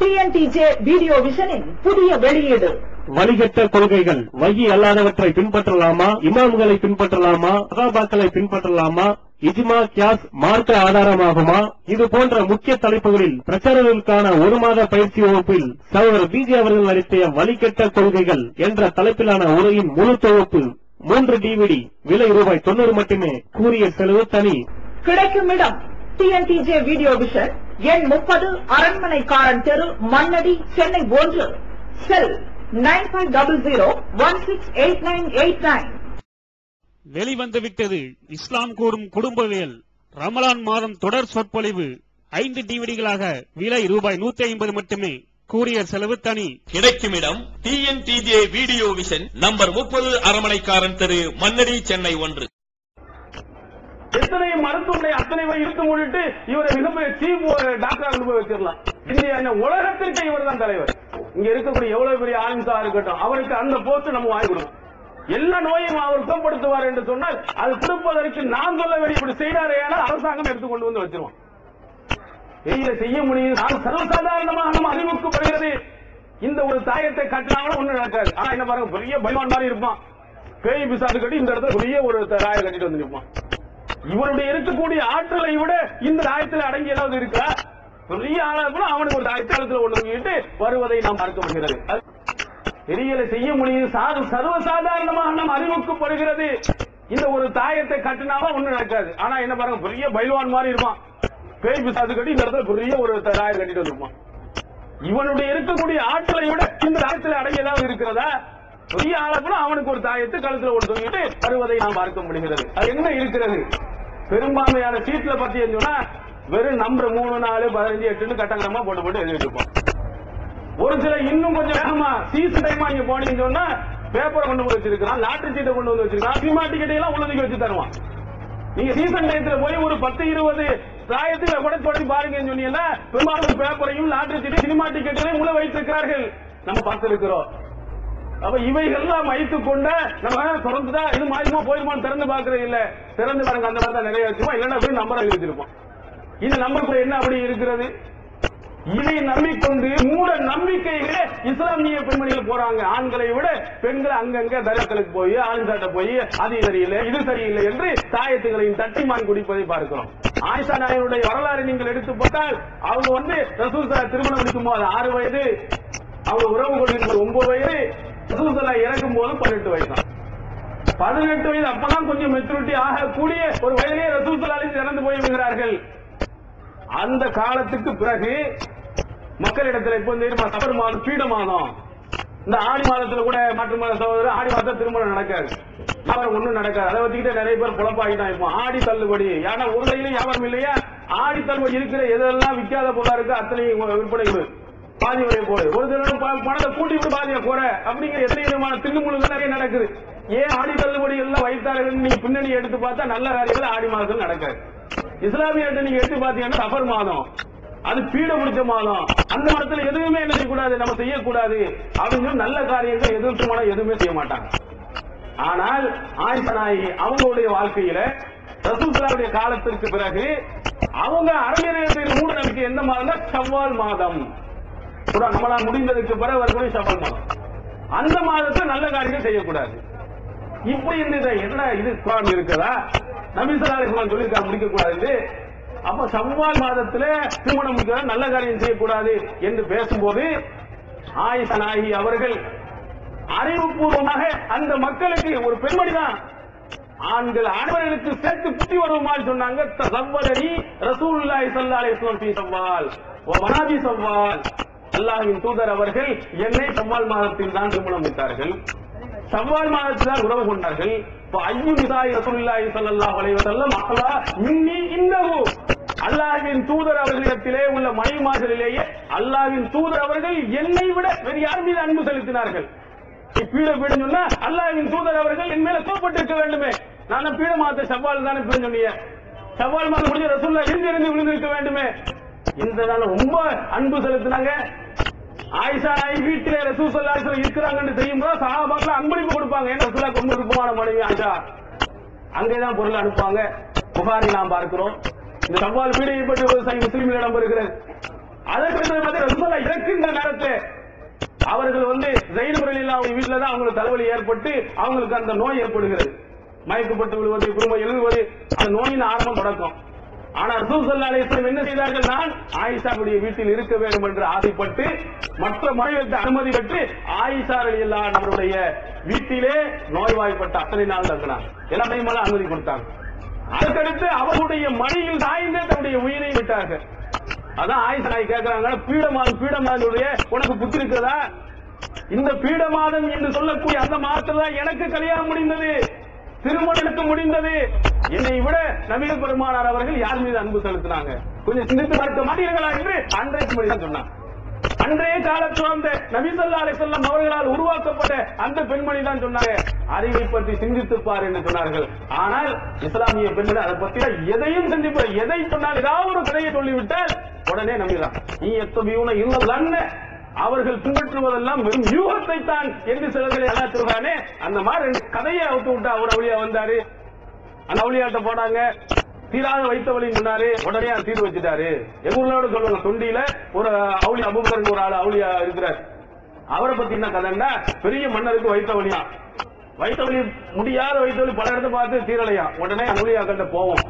TNTJ வீடியோ விஷனின் புதிய வெளியீடு. வழிகட்ட கொள்கைகள். வகி அல்லாதவற்றை பின்பற்றலாமா, இமாம்களை பின்பற்றலாமா, சஹாபாக்களை பின்பற்றலாமா, இஜ்மா கியாஸ் மார்க்க ஆதாரமாகுமா? இது போன்ற முக்கிய தலைப்புகளில் பிரச்சாரங்களுக்கான 1 மாத பயிற்சி வகுப்பில் சகோதரர் பிஜே அவர்கள் நடத்திய வழிகட்ட கொள்கைகள் என்ற தலைப்பிலான உரையின் முழு தொகுப்பு 3 DVD, விலை ரூபாய் 90 மட்டுமே. கூறிய செலவு தனி. கிடைக்கும் இடம் TNTJ வீடியோ விஷன், எண் 30, அரண்மனைக்காரன் தெரு, மண்ணடி, சென்னை 1. செல் 9500168989. வெளிவந்துவிட்டது இஸ்லாம் கூறும் குடும்பவியல் ரமலான் மாதம் தொடர் சொற்பொழிவு 5 டிவிடிகளாக விலை ரூபாய் 150 மட்டுமே. கூரியர் செலவு தனி. கிடைக்கும் இடம் TNTJ வீடியோ விஷன், நம்பர் 30, அரண்மனைக்காரன் தெரு, மண்ணடி, சென்னை 1. எத்தனை மருத்துவமனை அத்தனை இழுத்து மூடிட்டு இவரை மிகப்பெரிய சீஃப் டாக்டர் அனுப்பி வச்சிடலாம். இந்திய உலகத்திற்கு இவர் தான் தலைவர். இங்க இருக்கக்கூடிய எவ்வளவு பெரிய ஆலிம்ஸா இருக்கட்டும், அவருக்கு அந்த போஸ்ட் நம்ம வாங்கி கொடுக்கணும். எல்லா நோயும் அவர் சுத்தப்படுத்துவார் என்று சொன்னால் அது கொடுப்பதற்கு நான் சொல்ல வேண்டிய இப்படி செய்தாரே அரசாங்கம் எடுத்துக்கொண்டு வந்து வச்சிருவோம். செய்ய முடியும். சர்வசாதாரணமாக நம்ம அறிவுக்குப்படுகிறது. இந்த ஒரு தாயத்தை கட்டினாலும் ஒண்ணு நடக்காது. ஆனா என்ன பாருங்க, பெரிய பைவான் மாதிரி இருப்பான். பேய் பிசாசு கட்டி இந்த இடத்துல பெரிய ஒரு தாயை கட்டிட்டு வந்துருப்பான். இவருடைய இருக்கக்கூடிய ஆற்றலை விட இந்த தாயத்தில் அடங்கி ஏதாவது இருக்கா? பெரிய ஆளா கூட அவனுக்கு ஒரு தாயத்தாளத்தில் ஒன்று வருவதை நாம் பார்க்க முடிகிறது. பெரியலை செய்ய முடியும். சர்வசாதாரணமாக நம் அறிவுக்குப்படுகிறது. இந்த ஒரு தாயத்தை கட்டினாலும் ஒண்ணு நடக்காது. ஆனா என்ன பாருங்க, பெரிய பைல்வான் மாதிரி இருப்பான். பேய் பிசாசு கட்டி இந்த இடத்துல பெரிய ஒரு தாயை கட்டிட்டு வந்துருப்பான். இவனுடைய இருக்கக்கூடிய ஆற்றலை விட இந்த தாயத்தில் அடங்கி ஏதாவது இருக்கிறதா? பெரிய ஆளா கூட அவனுக்கு ஒரு தாயத்தை கழுத்துல ஒன்று தூக்கிட்டு வருவதை நாம் பார்க்க முடிகிறது. அது என்ன இருக்கிறது? பெரும்பான்மையான சீட்ல பத்தி சொன்னா வெறும் நம்பர் 3, 4, 15, 8 கட்டங்கரமா போட்டு எழுதிட்டு இருப்போம். ஒரு சில இன்னும் கொஞ்சம் வேகமா சீசன் டைமா இங்க போனீங்கன்னு சொன்னா பேப்பரை கொண்டு போய் வச்சிருக்கான், லாட்டரி சீட்டை கொண்டு வந்து வச்சிருக்கான், சினிமா டிக்கெட் எல்லாம் உள்ளதுக்கு வச்சு தருவான். நீங்க சீசன் டயத்துல போய் ஒரு 10, 20 தாயத்துல கூட தொடர்ந்து பாருங்கன்னு சொன்னீங்கன்னா பெரும்பாலும் பேப்பரையும் லாட்டரி சீட்டை சினிமா டிக்கெட்டையும் உள்ள வைத்திருக்கிறார்கள். நம்ம பார்த்திருக்கிறோம். அப்ப இவைகள்லாம் வைத்துக் கொண்ட நம்ம திறந்துதான் இது மாயமா போயிருமான்னு திறந்து பாக்குறது இல்ல. திறந்து பாருங்க, அந்த மாதிரி தான் நிறைய வச்சிருப்போம். இல்லைன்னா போய் நம்பரை வச்சிருப்போம். இந்த நம்பருக்குள்ள என்ன அப்படி இருக்கிறது? இதை நம்பிக்கொண்டு மூட நம்பிக்கைகளே இஸ்லாமிய பெண்மணிகள் போறாங்க. ஆண்களை விட பெண்கள் அங்கங்க தர்காக்களுக்கு போய் ஆண்சாட்ட போய் அது சரியில்லை இது சரியில்லை என்று தாயத்துகளையும் தட்டிமான் குடிப்பதை பார்க்கிறோம். ஆயிஷா நாயனுடைய வரலாறு நீங்கள் எடுத்து போட்டால் அவங்க ரசூல் திருமணம் முடிக்கும் போது 6 வயது, அவங்க உறவு கொண்டிருக்கும் 9 வயது, ரசூல் இறக்கும் போது 18 வயது தான். 18 வயது அப்பதான் கொஞ்சம் மெச்சூரிட்டி ஆகக்கூடிய ஒரு வயதிலே ரசூல் இறந்து போய்விடுகிறார்கள். அந்த காலத்துக்கு பிறகு மக்களிடத்தில் இப்ப சபர் மாதம் பீட மாதம், இந்த ஆடி மாதத்துல கூட மாற்று மாத சகோதரர் ஆடி மாதம் திருமணம் நடக்காது, வியாபாரம் ஒண்ணும் நடக்காது. அதை வச்சுக்கிட்டே நிறைய பேர் குழப்பாகிதான் இருப்போம். ஆடி தள்ளுபடி, ஏன்னா ஒரு கையிலும் வியாபாரம் இல்லையா? ஆடி தள்ளுபடி இருக்கிற எதெல்லாம் விற்காத பொருளா இருக்கு அத்தனை விற்பனை பாதி வரைய போகுது. ஒரு சில பணத்தை கூட்டி விட்டு பாதியா போற அப்படிங்கிற எத்தனை விதமான தில்லுமுழுகள் நிறைய நடக்குது. ஏன் ஆடி தள்ளுபடி எல்லாம் வைத்தார்கள்? நீங்க பின்னணி எடுத்து பார்த்தா நல்ல காரியங்கள் ஆடி மாதத்தில் நடக்காது. இஸ்லாமிய நீங்க எடுத்து பாத்தீங்கன்னா சஃபர் மாதம், அது பீட முடிச்ச மாதம். அந்த மாதத்துல எதுவுமே என்ன செய்யக்கூடாது, நம்ம செய்யக்கூடாது அப்படின்னு நல்ல காரியங்கள் எதிர்த்து எதுவுமே செய்ய மாட்டாங்க. ஆனால் ஆயிஷா நாயகி அவங்களுடைய வாழ்க்கையில ரசூலுல்லாஹ்வுடைய காலத்திற்கு பிறகு அவங்க அரபியர்கள் மூட நம்பிக்கை எந்த மாதம்? ஷவ்வால் மாதம். நம்மளால் முடிந்ததுக்கு பிறகு வரக்கூடிய ஷவ்வால் மாதம். அந்த மாதத்துல நல்ல காரியங்கள் செய்யக்கூடாது. இப்படி என்ன இது குர்ஆன் இருக்குதா? நபி ஸல்லல்லாஹு அலைஹி வஸல்லம் சொல்லிருக்காங்க முடிக்க கூடாது. அப்ப ஷவ்வால் மாதத்துல திருமணம் முடிக்க நல்ல காரியம் செய்யக்கூடாது என்று பேசும்போது ஆயிஷா நாயகி அவர்கள் அறிவுபூர்வமாக அந்த மக்களுக்கு ஒரு பெண்மணிதான் ஆண்கள் அனைவர்களுக்கு சேர்த்து புத்தி வருமாறு சொன்னாங்க. தஸவ்வலனி ரசூலுல்லாஹி ஸல்லல்லாஹு அலைஹி வஸல்லம் ஃபீ ஷவ்வால் வ மனாபி ஷவ்வால். அல்லாஹ்வின் தூதர் அவர்கள் என்னை ஷவ்வால் மாதத்தில் தான் திருமணம் வைத்தார்கள், ஷவ்வால் மாதத்தில் தான் உறவு கொண்டார்கள். ஐயு நிசாய் ரசூலுல்லாஹி ஸல்லல்லாஹு அலைஹி வஸல்லம் அஹ்லா மின்னி இன்னஹு, அல்லாஹ்வின் தூதர் அவர்களிடத்திலே உள்ள மனைவிமார்களிலேயே அல்லாஹ்வின் தூதர் அவர்கள் என்னை விட வேறு யார் மீது அன்பு செலுத்தினார்கள். பீடம் சொன்னா அல்லாஹ்வின் தூதர் அவர்கள் என் மேல கோபப்பட்டு இருக்க வேண்டுமே. நான் பீட மாதத்தை ஷவ்வால் தானே பீடம் சொன்னீங்க, ஷவ்வால் மாதம் முடிஞ்ச ரசூலுல்லாஹ் எந்திருந்து விழுந்திருக்க வேண்டுமே. இந்த ரொம்ப அன்பு செலுத்தினாங்க. ஆயிஷா நாயகி வீட்டிலே ரசூல் ஸல்லல்லாஹு அலைஹி வஸல்லம் இருக்கிறாங்கன்னு தெரியும்போது சஹாபாக்கள் அன்பளிப்பு கொடுப்பாங்க. ஏன்னா ரசூலுல்லாஹ் ரொம்ப விருப்பமான மனைவி ஆயிஷா, அங்கேதான் பொருள் அனுப்புவாங்க. புகாரி நாம் பார்க்கிறோம். இந்த ஷவ்வால் பீடையை பற்றி ஒரு சஹீஹ் முஸ்லிமில் இடம் பெறுகிறது. அதற்கு ரசூலுல்லாஹ் இறக்கின்ற நேரத்தில் அவர்கள் ஸைத் ரலியல்லாஹு அன்ஹு வீட்டில தான் அவங்களுக்கு தலைவலி ஏற்பட்டு அவங்களுக்கு அந்த நோய் ஏற்படுகிறது. மயக்கப்பட்டு விழுவது, குறும்பை எழுதுவது, அந்த நோயின் ஆரம்பம் தொடக்கம். ஆனா ரசூல் ஸல்லல்லாஹு அலைஹி வஸல்லம் என்ன செய்தார்கள்? நான் ஆயிஷாவுடைய வீட்டில் இருக்க வேண்டும் என்று ஆசைப்பட்டு மற்ற மனைவிக்கு அனுமதி பெற்று ஆயிஷா ரலியல்லாஹு அன்ஹா அவருடைய வீட்டிலே நோய்வாய்ப்பட்ட அத்தனை நாள் தங்கினார். எல்லாத்தையும் மேல அனுமதி கொடுத்தாங்க. அதுக்கடுத்து அவருடைய மடியில் சாய்ந்தே தன்னுடைய உயிரை விட்டார்கள். அதான் ஆயிஷா நாயகி கேட்கிறாங்க, பீடமாதனுடைய உனக்கு புத்தி இருக்கிறதா? இந்த பீடமாதம் என்று சொல்லக்கூடிய அந்த மாதத்துல தான் எனக்கு கல்யாணம் முடிந்தது, திருமணம் முடிந்தது. என்னை விட நபிகள் பெருமானார் அவர்கள் யார் மீது அன்பு செலுத்தினாங்க? கொஞ்சம் சிந்தித்து பார்க்க மாட்டீர்களா என்று அன்றைக்கு மொழி சொன்னார். அன்றைய காலத்தில் வந்த நபி ஸல்லல்லாஹு அலைஹி வஸல்லம் அவர்களால் உருவாக்கப்பட்ட அந்த பெண்மணி தான் சொன்னாங்க, அறிவை பற்றி சிந்தித்துப்பார் என்று சொன்னார்கள். ஆனால் இஸ்லாமிய பெண்கள் அதை பற்றி எதையும் சிந்திப்பார். எதை சொன்னால் ஏதாவது ஒரு கதையை சொல்லிவிட்டால் உடனே நம்பிதான். நீ எத்தபியூன இல்ல அவர்கள் பின்பற்றுவதெல்லாம் வெறும் யூகத்தை தான் என்று சிலர்களை அல்லாஹ் அந்த மாதிரி கதையை அவுத்து விட்டா. ஒரு அவுளியா வந்தாரு, அந்த அவுளியாட்ட போனாங்க, தீராக வைத்த வழின்னு சொன்னாரு, உடனே தீர்வு வச்சுட்டாரு. எங்க ஊர்லோட சொல்லுவாங்க, தொண்டியில ஒரு அவுளியா அபூபக்கர் ஒரு ஆள் அவுளியா இருக்கிறார். அவரை பத்தி என்ன கதைன்னா, பெரிய மன்னருக்கு வைத்த வழியா, வைத்த வழி முடியாத வைத்த வழி பல இடத்த பார்த்து தீரலையா. உடனே அவுளியாக்கிட்ட போவோம்.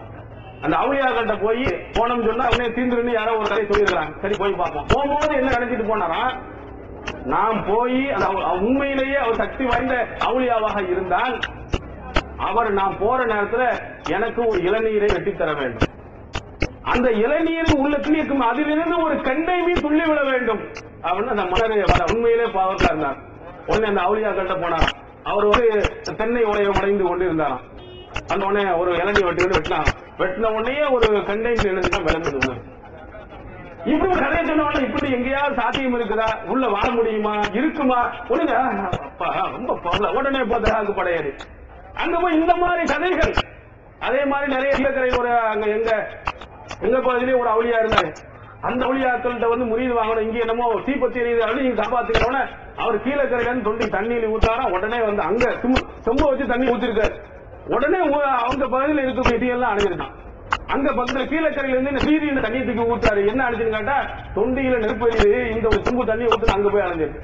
அந்த அவுளியாக்கிட்ட போய் போனோம்னு சொன்னா உடனே தீர்ந்துருன்னு யாரோ ஒரு கதை சொல்லியிருக்காங்க. சரி போய் பார்ப்போம். போகும்போது என்ன நினைச்சிட்டு போனாரா, நாம் போய் உண்மையிலேயே அவர் சக்தி வாய்ந்த அவுளியாவாக இருந்தால் அவர் நான் போற நேரத்தில் எனக்கு ஒரு இளநீரை வெட்டி தர வேண்டும். அந்த இளநீர் உள்ள துணிக்கும் அதிலிருந்து ஒரு கண்டை மீன் துள்ளி விட வேண்டும் அப்படின்னு அந்த மலர் உண்மையிலே பாவத்தா இருந்தார். உடனே அந்த அவுளியா கிட்ட போனார். அவர் தென்னை உடைய உடைந்து கொண்டு இருந்தாராம். அந்த உடனே ஒரு இளநீர் வெட்டினார். வெட்டின உடனே ஒரு கண்டை மீன் எழுந்துதான் விளங்குது. இப்படி கதையை சொன்ன உடனே இப்படி எங்கேயாவது சாத்தியம் இருக்குதா? உள்ள வாழ முடியுமா? இருக்குமா? ஒண்ணுங்க ரொம்ப உடனே போதற்கு படையாது. அங்க போய் இந்த மாதிரி கதைகள். அதே மாதிரி நிறைய கீழக்கரை ஒரு அங்க எங்க பகுதியிலே ஒரு அவுளியா இருந்தாரு. அந்த அவுளியாக்கள்கிட்ட முறியது வாங்கணும், இங்க என்னமோ தீப்பத்தி எரியுது, நீங்க காப்பாத்துக்கிறோன்னு அவர் கீழக்கரையில தொண்டி தண்ணியில ஊத்தாரா. உடனே அங்க சொம்ப வச்சு தண்ணி ஊத்திருக்காரு. உடனே அவங்க பகுதியில் இருக்க இதையெல்லாம் அணைஞ்சிருக்கான். அங்க பக்கத்துல கீழக்கரையில இருந்து சீரியில தண்ணி தூக்கி ஊத்தாரு. என்ன அணைச்சுன்னு கேட்டா, தொண்டியில நெருப்பு எரியுது, இந்த ஒரு சொம்பு தண்ணி ஊத்து அங்க போய் அணைஞ்சிருக்கு.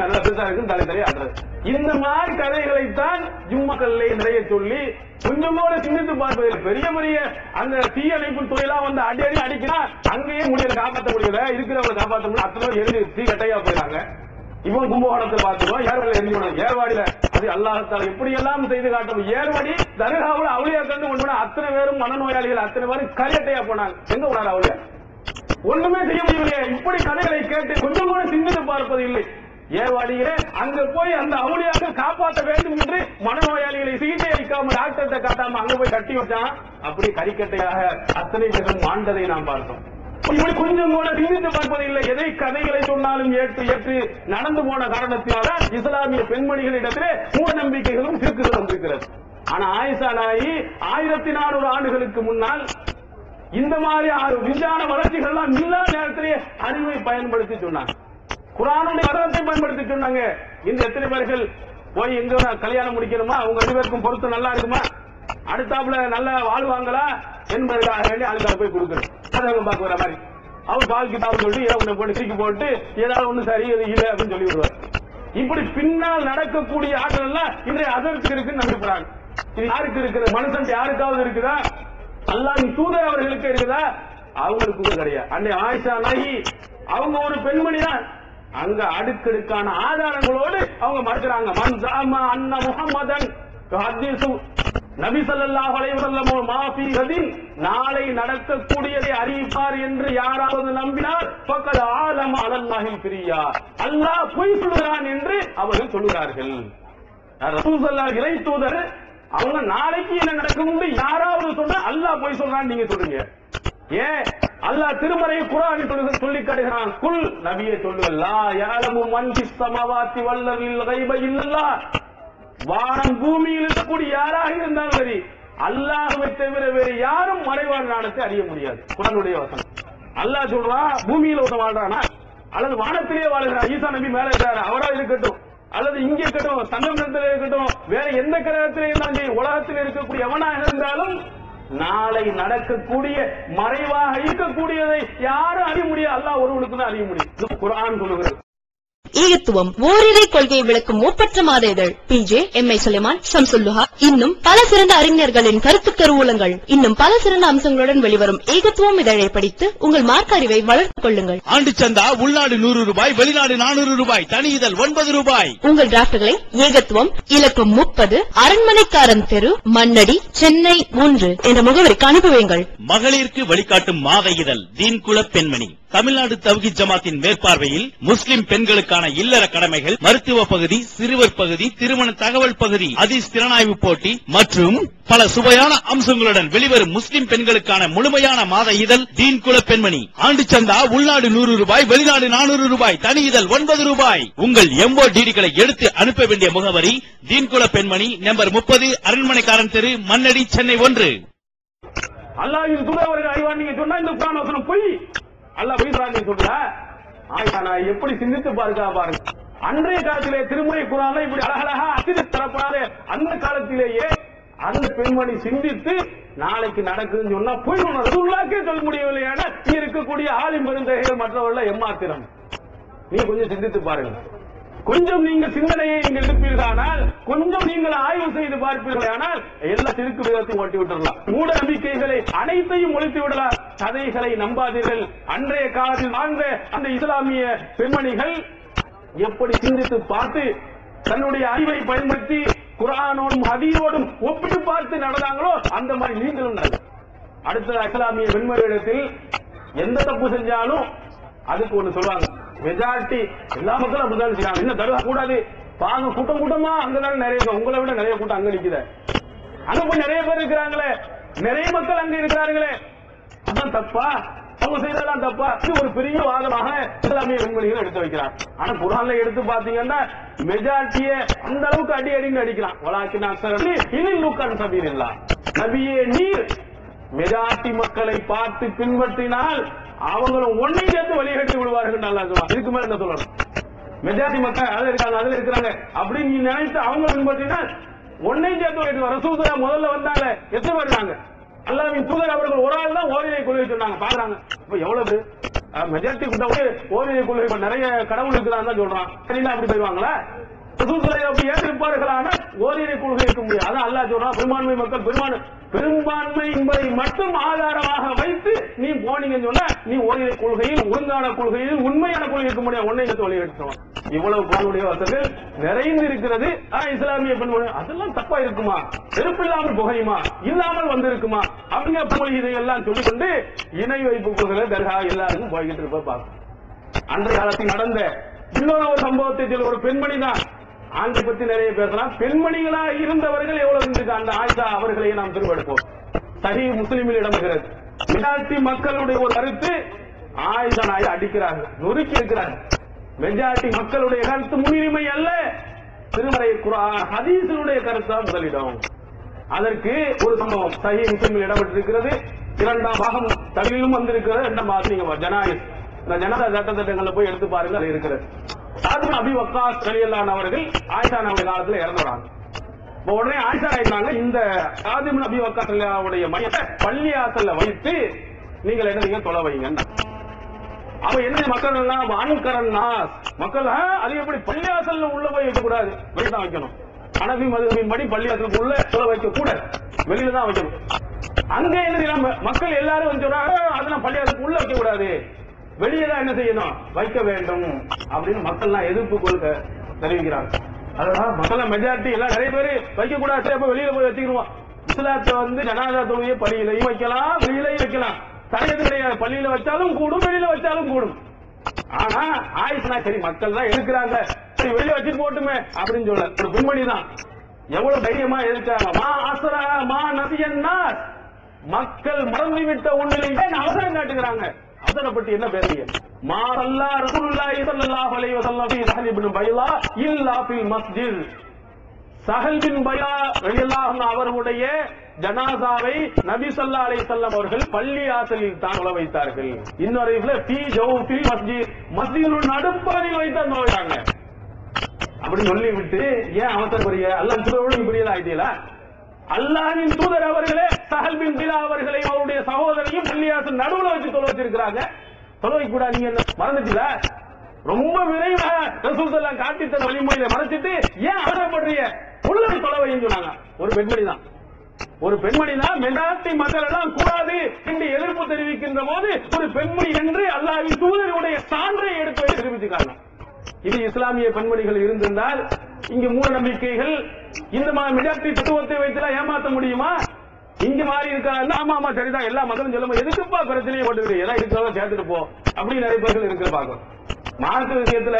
நல்லா பெருசா இருக்குன்னு தலையை ஆடுறது. இந்த மாதிரி கதைகளைத்தான் ஜும்மாக்கல்ல நிறைய சொல்லி கொஞ்சமோட சிந்தித்து பார்ப்பதில் பெரிய பெரிய அந்த தீயணைப்பு தொழிலாம் அடி அடிக்கிறா. அங்கேயே முடியல, காப்பாற்ற முடியல, இருக்கிறவங்களை காப்பாற்ற முடியல. அத்தனை எரிஞ்சு தீ கட்டையா போயிடாங்க. இவன் கும்பகோணத்தை பார்த்துருவோம், ஏர்வாடியில எரிஞ்சு ஏர்வாடியில அது அல்லாஹ்தால எப்படி எல்லாம் செய்து காட்டும். ஏர்வாடி தர்காவுல அவுளியா கண்டு கொண்டு அத்தனை பேரும் மனநோயாளிகள் அத்தனை பேரும் கரியட்டையா போனாங்க. எங்க போனார் அவுளியா? ஒண்ணுமே செய்ய முடியலையே. இப்படி கதைகளை கேட்டு கொஞ்சம் கூட சிந்தித்து பார்ப்பது இல்லை. ஏர்வாடியிலே அங்க போய் அந்த அவுளியாக காப்பாற்ற வேண்டும் என்று மனநோயாளிகளை சிகிச்சை அளிக்காம டாக்டர்கிட்ட காட்டாம அங்க போய் கட்டி வச்சான். அப்படி கறிக்கட்டையாக அத்தனை பேரும் ஆண்டதை நாம் பார்த்தோம். இப்படி கொஞ்சம் கூட சிந்தித்து பார்ப்பதில்லை. எதை கதைகளை சொன்னாலும் ஏற்று நடந்து போன காரணத்தினால இஸ்லாமிய பெண்மணிகளிடத்திலே மூட நம்பிக்கைகளும் சிறுக்குகள் வந்திருக்கிறது. ஆனா ஆயிஷா நாயகி 1400 ஆண்டுகளுக்கு முன்னால் இந்த மாதிரி விஞ்ஞான வளர்ச்சிகள் எல்லாம் இல்லாத நேரத்திலே அறிவை பயன்படுத்தி சொன்னாங்க. குர்ஆனுடைய வசனத்தை பயன்படுத்தி சொன்னாங்க. இந்த எத்தனை பேர்கள் போய் எங்க கல்யாணம் முடிக்கணுமா, அவங்க 2 பேருக்கும் பொருத்தம் நல்லா இருக்குமா, அடுத்தாப்புல நல்லா வாழ்வாங்களா என்பதற்காக வேண்டி அதுக்காக போய் கொடுக்கணும். அதை பார்க்க வர மாதிரி அவர் பால் கிட்டாவும் சொல்லி ஏதாவது போட்டு தூக்கி போட்டு ஏதாவது ஒண்ணு சரி இது இல்லை அப்படின்னு சொல்லி விடுவார். இப்படி பின்னால் நடக்கக்கூடிய ஆட்கள் எல்லாம் இன்றைய அதற்கு இருக்குன்னு நம்பிக்கிறாங்க. இது யாருக்கு இருக்கிற மனுஷன் யாருக்காவது இருக்குதா? அல்லாஹ்வின் தூதர் அவர்களுக்கு இருக்குதா? அவங்களுக்கு கிடையாது. அன்னை ஆயிஷா நாயகி அவங்க ஒரு பெண்மணி தான். அங்க அடுக்கடுக்கான ஆதாரங்களோடு அவங்க மறுக்கிறாங்க. மன் ஜாமா அன்ன முஹம்மதன் ஹதீஸு நபி ஸல்லல்லாஹு அலைஹி வஸல்லம் மாஃபி கதின் நாளை நடக்கக்கூடியதை அறிவிப்பார் என்று யாராவது நம்பினார் ஃபக்கத் ஆலம அலல்லாஹில் ஃபிரியா அல்லாஹ் பொய் சொல்கிறான் என்று அவர்கள் சொல்கிறார்கள். ரசூல் ஸல்லல்லாஹு இறை தூதர் அவங்க நாளைக்கு என்ன நடக்கும்னு யாராவது சொன்னா அல்லாஹ் பொய் சொல்றான்னு நீங்க சொல்றீங்க. ஏன் அல்லாஹ் திருமறை குர்ஆனில் சொல்லி காட்டுகிறான். குல் நபியே சொல்லுங்கள் லா யஅலமு மன் ஃபிஸ் ஸமாவாத்தி வல் அர்தில் கைப இல்லல்லாஹ் வானம் பூமியில் இருக்கக்கூடிய யாராக இருந்தாலும் சரி அல்லாஹ்வை தவிர வேறு யாரும் மறைவான ஞானத்தை அறிய முடியாது. குர்ஆனுடைய வசனம். அல்லாஹ் சொல்றான் பூமியில ஒருத்தன் வாழ்றானா அல்லது வானத்திலே வாழ்கிறான். ஈசா நபி மேல இருக்கிறார் அவரா இருக்கட்டும் அல்லது இங்கே இருக்கட்டும் சங்கமத்தில் இருக்கட்டும் வேற எந்த கிரகத்திலே இருந்தாலும் சரி உலகத்தில் இருக்கக்கூடிய எவனாக இருந்தாலும் நாளை நடக்கக்கூடிய மறைவாக இருக்கக்கூடியதை யாரும் அறிய முடியாது. அல்லாஹ் ஒருவனுக்கு தான் அறிய முடியும். குர்ஆன் சொல்லுகிறது. ஈகத்துவம் ஓரிரை கொள்கையை விளக்கும் ஒப்பற்ற மாத இதழ் PJ MI சுலைமான் ஷம்சுல்லுஹா இன்னும் பல சிறந்த அறிஞர்களின் கருத்து கருவூலங்கள் இன்னும் பல சிறந்த அம்சங்களுடன் வெளிவரும் ஏகத்துவம் இதழை படித்து உங்கள் மார்க்க அறிவை வளர்த்துக் கொள்ளுங்கள். ஆண்டு சந்தா உள்நாடு 100 ரூபாய் வெளிநாடு 400 ரூபாய் தனி இதழ் 9 ரூபாய். உங்கள் டிராப்ட்களை ஏகத்துவம் இலக்கம் 30 அரண்மனைக்காரன் தெரு மண்ணடி சென்னை 3 என்ற முகவரிக்கு அனுப்புவீங்கள். மகளிருக்கு வழிகாட்டும் மாத இதழ் தீன்குல பெண்மணி தமிழ்நாடு தவ்ஹீத் ஜமாத்தின் மேற்பார்வையில் முஸ்லிம் பெண்களுக்கான இல்லற கடமைகள் மருத்துவ பகுதி சிறுவர் பகுதி திருமண தகவல் பகுதி ஹதீஸ் திறனாய்வு போட்டி மற்றும் பல சுவையான அம்சங்களுடன் வெளிவரும் முஸ்லிம் பெண்களுக்கான முழுமையான மாத இதழ் தீன்குல பெண்மணி. ஆண்டு சந்தா உள்நாடு 100 ரூபாய் வெளிநாடு 400 ரூபாய் தனி இதழ் 9 ரூபாய். உங்கள் MODDகளை எடுத்து அனுப்ப வேண்டிய முகவரி தீன்குல பெண்மணி நம்பர் 30 அரண்மனைக்காரன் தெரு மண்ணடி சென்னை 1. அல்லாஹ்வின் தூதர் அறிவான் நீங்க சொன்னா இந்த குர்ஆன் வசனம் பொய். அல்லாஹ் பொய் சொல்றான்னு சொல்றா. ஆயிஷா நான் எப்படி சிந்தித்து பாருங்க. அன்றைய காலத்திலே திருமறை குர்ஆன்ல இப்படி அழகழகா அசிரி தரப்படாத அந்த காலத்திலேயே அந்த பெண்மணி சிந்தித்து நாளைக்கு நடக்குதுன்னு சொன்னா பொய் சொன்ன ரசூலுல்லாஹ்க்கே சொல்ல முடியவில்லையான இங்க இருக்கக்கூடிய ஆலிம் பெருந்தகைகள் மற்றவர்கள் எம்மாத்திரம். நீங்க கொஞ்சம் சிந்தித்து பாருங்க. கொஞ்சம் நீங்கள் சிந்தனையை நீங்கள் எடுப்பீர்களானால் கொஞ்சம் நீங்கள் ஆய்வு செய்து பார்ப்பீர்களானால் எல்லா திருக்கு விதத்தையும் ஓட்டி விட்டுடலாம். மூட நம்பிக்கைகளை அனைத்தையும் ஒழித்து விடலாம். கதைகளை நம்பாதீர்கள். அன்றைய காலத்தில் வாழ்ந்த அந்த இஸ்லாமிய பெண்மணிகள் எப்படி சிந்தித்து பார்த்து தன்னுடைய அறிவை பயன்படுத்தி குர்ஆனோடும் ஹதீஸோடும் ஒப்பிட்டு பார்த்து நடந்தாங்களோ அந்த மாதிரி நீங்களும் நடங்க. அடுத்த இஸ்லாமிய பெண்மணியிடத்தில் எந்த தப்பு செஞ்சாலும் அதுக்கு ஒண்ணு சொல்லுவாங்க. மெஜாரிட்டி எல்லா மக்களும் அப்படிதான் செய்யறாங்க. இன்னும் தருவா கூடாது பாங்க கூட்டம் கூட்டமா அங்கதான் நிறைய உங்களை விட நிறைய கூட்டம் அங்க நிக்குது. அங்க போய் நிறைய பேர் இருக்கிறாங்களே நிறைய மக்கள் அங்க இருக்கிறார்களே அதான் தப்பா அவங்க செய்ததெல்லாம் தப்பா. இது ஒரு பெரிய வாதமாக இஸ்லாமிய பெண்மணிகள் எடுத்து வைக்கிறார். ஆனா குர்ஆன்ல எடுத்து பாத்தீங்கன்னா மெஜாரிட்டியை அந்த அளவுக்கு அடி அடின்னு அடிக்கலாம். வலாக்கின் அக்ஸரலி இனில் லுக்கன் சபீரில்லா நபியே நீர் மெஜாரிட்டி மக்களை பார்த்து பின்பற்றினால் அவங்களும் ஒன்னை சேர்த்து வழிகட்டி விடுவார்கள். நல்லா சொல்லுவாங்க. இதுக்கு மேல என்ன சொல்லணும்? மெஜாரிட்டி மக்கள் அதுல இருக்கிறாங்க அப்படின்னு நீ நினைத்து அவங்க பின்பற்றினா ஒன்னை சேர்த்து ரசூலுல்லாஹ் முதல்ல வந்தாங்க எத்தனை பேர் இருந்தாங்க? அல்லாஹ்வின் தூதர் அவர்கள் ஒரு ஆள் தான் ஓரிரை கொள்கை சொன்னாங்க. பாக்குறாங்க இப்ப எவ்வளவு மெஜாரிட்டி கூட்ட ஓரிரை கொள்கை நிறைய கடவுள் இருக்கிறான்னு தான் சொல்றான். சரிங்களா? அப்படி போயிடுவாங்களா? ரசூலுல்லாஹ் அப்படி ஏற்றிருப்பார்களான ஓரிரை கொள்கை இருக்க முடியாது. அதான் அல்லாஹ் சொல்றான் பெரும்பான்மை மக்கள் பெரும்பான்மை என்பதை மட்டும் ஆதாரமாக வைத்து நீ போனீங்கன்னு சொன்னா நீ ஓரிரை கொள்கையில் ஒழுங்கான கொள்கையில் உண்மையான கொள்கை இருக்க முடியாது. ஒன்னை வழி எடுத்துவான். இவ்வளவு குர்ஆனுடைய வசனங்கள் நிறைந்து இருக்கிறது. இஸ்லாமிய பெண்மணி அதெல்லாம் தப்பா இருக்குமா? செருப்பில்லாமல் புகையுமா? இல்லாமல் வந்திருக்குமா? அவங்க போய் இதையெல்லாம் சொல்லிக்கொண்டு இணை வைப்பு கொள்கை தர்கா எல்லாருக்கும் போய்கிட்டு இருப்ப பார்க்கும். அன்றைய காலத்தில் நடந்த இன்னொரு ஒரு சம்பவத்தை சொல்ல ஒரு பெண்மணி தான். ஆண்களை பத்தி நிறைய பேசலாம். பெண்மணிகளாக இருந்தவர்கள் எவ்வளவு இருந்திருக்கு அந்த ஆயிஷா அவர்களையும் நாம் திருவெடுப்போம். சஹீஹ் முஸ்லிமில் இடம்பெறுகிறது. மெஜாரிட்டி மக்களுடைய ஒரு கருத்து ஆயிஷா நாயை அடிக்கிறார்கள், நொறுக்கி இருக்கிறார்கள். மெஜாரிட்டி மக்களுடைய கருத்து முன்னுரிமை அல்ல, திருமறை குர்ஆன் ஹதீஸினுடைய கருத்தா முதலிடம். அதற்கு ஒரு சம்பவம் சஹீஹ் முஸ்லிமில் இடம்பெற்றிருக்கிறது. 2ஆம் பாகம் தமிழிலும் வந்திருக்கிறது. 2ஆம் பாகம் நீங்க ஜனாயிஸ் இந்த ஜனதா சட்டத்திட்டங்களை போய் எடுத்து பாருங்க. அது இருக்கிறது. சாத் பின் அபி வக்காஸ் ரலியல்லாஹு அன்ஹு அவர்கள் ஆயிஷா நாவுடைய காலத்துல இறந்துறாங்க. உடனே ஆயிஷா ஆயிட்டாங்க இந்த சாத் பின் அபி வக்காஸ் ரலியல்லாஹுடைய மையத்தை பள்ளியாசல்ல வைத்து நீங்கள் என்ன தொலை வைங்க. அவ என்ன மக்கள் எல்லாம் அன்கரன்னா மக்கள் அது எப்படி பள்ளியாசல்ல உள்ள போய் வைக்க கூடாது, வெளியே தான் வைக்கணும். ஹனஃபி மதுஹபின் படி பள்ளியாசலுக்கு உள்ள தொலை வைக்க கூட வெளியில தான் வைக்கணும். அங்க என்ன மக்கள் எல்லாரும் வந்து அதெல்லாம் பள்ளியாசலுக்கு உள்ள வைக்க கூடாது, வெளியே தான் என்ன செய்யணும் வைக்க வேண்டும் அப்படின்னு மக்கள் எதிர்ப்பு கொள்கை தெரிவிக்கிறாங்க. அதான் மக்கள் மெஜாரிட்டி எல்லாம் நிறைய பேர் வைக்க கூடாது, வெளியில போய் வச்சுக்கிடுவோம். இஸ்லாத்தை ஜனாதா தொழுகையை பள்ளியிலையும் வைக்கலாம், வெளியிலையும் வைக்கலாம். தடையது கிடையாது. பள்ளியில வச்சாலும் கூடும், வெளியில வச்சாலும் கூடும். ஆனா ஆயிஷா சரி மக்கள் தான் இருக்கிறாங்க, சரி வெளியில வச்சுட்டு போட்டுமே அப்படின்னு சொல்ல ஒரு பெண்மணி தான் எவ்வளவு தைரியமா இருக்காங்க. மா அசரா மா நபியன்னா மக்கள் மறந்துவிட்ட ஒன்றிலேயே அவசரம் காட்டுகிறாங்க. அவசரப்பட்டு என்ன பேசுறீங்க? மா அல்லா ரசூலுல்லாஹி ஸல்லல்லாஹு அலைஹி வஸல்லம் ஃபீ சஹல் இப்னு பைலா இல்லா ஃபில் மஸ்ஜித். சஹல் பின் பைலா ரலியல்லாஹு அன்ஹு அவர்களுடைய ஜனாசாவை நபி ஸல்லல்லாஹு அலைஹி வஸல்லம் அவர்கள் பள்ளி ஆசலில் தான் உல வைத்தார்கள். இன்னொரு ஃபீ ஜௌஃபில் மஸ்ஜித், மஸ்ஜிதின் நடுப்பகுதியில் வைத்து நோயாங்க. அப்படி சொல்லிவிட்டு ஏன் அவசரப்படுறீங்க? அல்லாஹ் தூதரோடு புரியல ஆயிட்டீங்களா? அல்லாஹ்வின் தூதர் அவர்களே சஹல் பின் பிலா அவர்களை அவருடைய சகோதரையும் பள்ளியாசல் நடுவுல வச்சு தொலை வச்சிருக்கிறாங்க. தொலை கூட நீங்க என்ன மறந்துட்டீங்களா? ரொம்ப விரைவாக ரசூல் ஸல்லல்லாஹு காட்டி தந்த வழிமுறையை மறைச்சிட்டு ஏன் அவசரப்படுறீங்க? உள்ளதை தொலை வைன்னு சொன்னாங்க. ஒரு பெண்மணி தான் மெஜாரிட்டி மக்கள் எல்லாம் கூடாது என்று எதிர்ப்பு தெரிவிக்கின்ற போது ஒரு பெண்மணி என்று அல்லாஹ்வின் தூதருடைய சான்றை எடுத்து தெரிவிச்சுக்காங்க. இது இஸ்லாமிய பெண்மணிகள் இருந்திருந்தால் இங்கு மூட நம்பிக்கைகள் இந்த மெஜாரிட்டி தத்துவத்தை வைத்துலாம் ஏமாற்ற முடியுமா? இங்க மாறி இருக்காங்க. ஆமா ஆமா சரிதான், எல்லா மக்களும் சொல்லும் எதுக்குப்பா பிரச்சனையை போட்டு எல்லாம் இருக்கிறதா சேர்த்துட்டு போ அப்படின்னு நிறைய பேர்கள் இருக்கிற பாக்கும். மார்க்க விஷயத்துல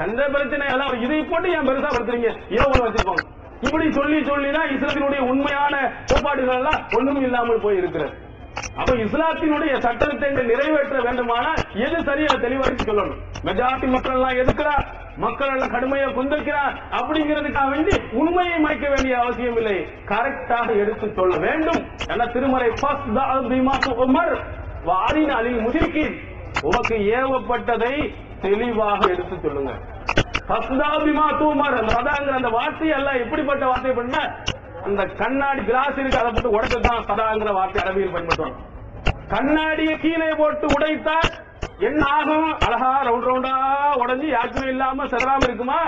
சண்டை பிரச்சனை எல்லாம் இதை போட்டு ஏன் பெருசா படுத்துறீங்க, ஏன் வச்சிருப்பாங்க. இப்படி சொல்லிதான் இஸ்லாத்தினுடைய உண்மையான கோட்பாடுகள் எல்லாம் ஒண்ணும் இல்லாமல் போய் இருக்கிறது. அப்ப இஸ்லாத்தினுடைய சட்டத்தை நிறைவேற்ற வேண்டுமானால் எது சரியா தெளிவாக சொல்லணும். மெஜாரிட்டி மக்கள் எல்லாம் எதுக்குறா, மக்கள் எல்லாம் கடுமையா கொந்திருக்கிறார் அப்படிங்கிறதுக்காக வேண்டி உண்மையை மறைக்க வேண்டிய அவசியம் இல்லை, கரெக்டாக எடுத்து சொல்ல வேண்டும். என திருமறை உமக்கு ஏவப்பட்டதை தெளிவாக எடுத்து சொல்லுங்க. அந்த வார்த்தை எல்லாம் எப்படிப்பட்ட வார்த்தை பண்ண, அந்த கண்ணாடி கிளாஸ் இருக்கு அதை போட்டு உடைச்சதான் சதாங்கிற வார்த்தை அரபியில் பயன்படுத்துவாங்க. கண்ணாடியை கீழே போட்டு உடைத்தால் என்ன ஆகும்? அழகா ரவுண்ட் ரவுண்டா உடஞ்சி யாருக்குமே இல்லாம செதறாம இருக்குமா?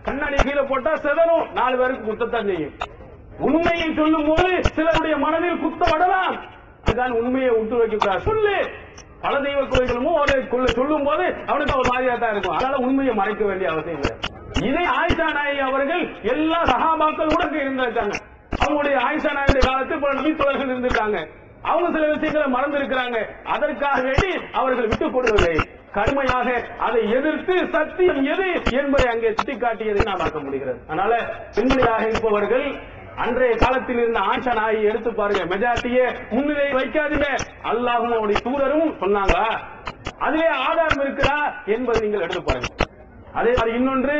கண்ணாடியை கீழே போட்டா செதறும், 4 பேருக்கு குத்தத்தான் செய்யும். உண்மையை சொல்லும் போது சிலருடைய மனதில் குத்த விடலாம், அதுதான் உண்மையை விட்டு வைக்க சொல்லு. பல தெய்வ கோயில்களும் சொல்லும் போது அவனுக்கு ஒரு மாதிரியா தான் இருக்கும். அதனால உண்மையை மறைக்க வேண்டிய அவசியம் இல்லை. இதை ஆயிஷா நாயகி அவர்கள் எல்லா சகாபாக்களோட இருந்திருக்காங்க. அவங்களுடைய ஆயிஷா நாயகி காலத்தில் பல நபித்தோழர்கள் இருந்திருக்காங்க. அவங்க சில விஷயங்களை மறந்திருக்கிறாங்க. அதற்காக வேண்டி அவர்கள் விட்டுக் கொடுக்கவில்லை, கடுமையாக அதை எதிர்த்து சத்தியம் எது என்பதை அங்கே சுட்டிக்காட்டியதை நாம் பார்க்க முடிகிறது. அதனால பெண்மணியாக இருப்பவர்கள் அன்றைய காலத்தில் இருந்த ஆயிஷா நாயகி எடுத்து பாருங்க. மெஜாரிட்டியே முன்னிலை வைக்காதீங்க, அல்லாஹ்வும் அவருடைய தூதரும் சொன்னாங்க, அதிலே ஆதாரம் இருக்கிறா என்பதை நீங்கள் எடுத்து பாருங்க. அதே மாதிரி இன்னொன்று,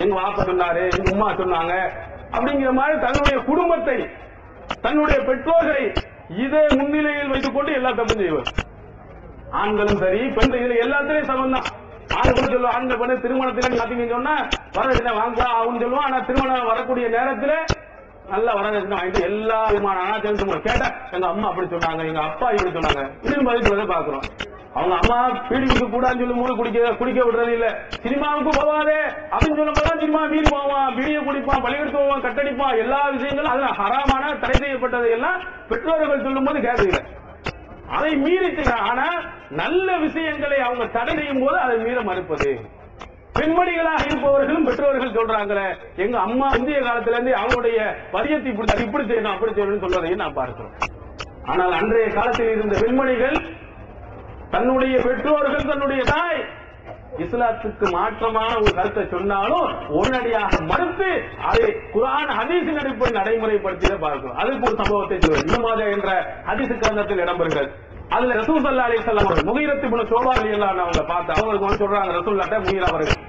எங்க வாப்பா சொன்னாரு, எங்க உமா சொன்னாங்க அப்படிங்கிற மாதிரி தன்னுடைய குடும்பத்தை, தன்னுடைய பெற்றோர்களை இதே முன்னிலையில் வைத்துக் கொண்டு எல்லா தப்பும் செய்வார். ஆண்களும் சரி பெண்கள் எல்லாத்திலையும் சமம் தான். ஆண்கள் சொல்லுவோம், ஆண்கள் பண்ண திருமணத்தில் பாத்தீங்கன்னு சொன்னா வரதட்சணை வாங்க ஆகும் சொல்லுவோம். ஆனா திருமணம் வரக்கூடிய நேரத்தில் நல்ல வரதட்சணை வாங்கிட்டு எல்லா விதமான அனாச்சாரம் கேட்டா எங்க அம்மா அப்படி சொன்னாங்க, எங்க அப்பா இப்படி சொன்னாங்க, இதுன்னு மதிப்பு பாக்குறோம். அவங்க அம்மா பீடி குடிக்க கூடாதுன்னு சொல்லும் போது குடிக்க விடுறது இல்ல. சினிமாவுக்கு போவாதே அப்படின்னு சொல்லும் போது சினிமா மீறி போவான், பீடியை குடிப்பான், பள்ளிக்கூடத்து போவான், கட்டடிப்பான், எல்லா விஷயங்களும் அது ஹராமான தடை செய்யப்பட்டதை எல்லாம் பெற்றோர்கள் சொல்லும் போது கேட்கல, அதை மீறி. ஆனா நல்ல விஷயங்களை அவங்க தடை செய்யும் போது அதை மீற மறுப்பது. பெண்மணிகளாக இருப்பவர்களும் பெற்றோர்கள் சொல்றாங்களே, எங்க அம்மா இந்திய காலத்துல இருந்து அவங்களுடைய வரியத்தை இப்படி செய்யணும் அப்படி செய்யணும்னு சொல்றதையும் நான் பார்க்கிறோம். ஆனால் அன்றைய காலத்தில் இருந்த பெண்மணிகள் தன்னுடைய பெற்றோர்கள், தன்னுடைய தாய் இஸ்லாத்துக்கு மாற்றமான ஒரு கருத்தை சொன்னாலும் உடனடியாக மறுத்து அதை குர்ஆன் ஹதீஸின் அடிப்படையில் நடைமுறைப்படுத்தி பார்க்கிறோம். அதுக்கு ஒரு சம்பவத்தை சொல்லுவேன். இமாமா என்ற ஹதீஸ் கிரந்தத்தில் இடம்பெறுகிறது. அதுல ரசூல் ஸல்லல்லாஹு அலைஹி வஸல்லம் அவர்கள் முகீரத் இப்னு ஷுபா ரலியல்லாஹு அன்ஹு அவங்களை பார்த்து அவங்களுக்கு சொல்றாங்க, ரசூலுல்லாஹ் முகீரா அவர்கள்,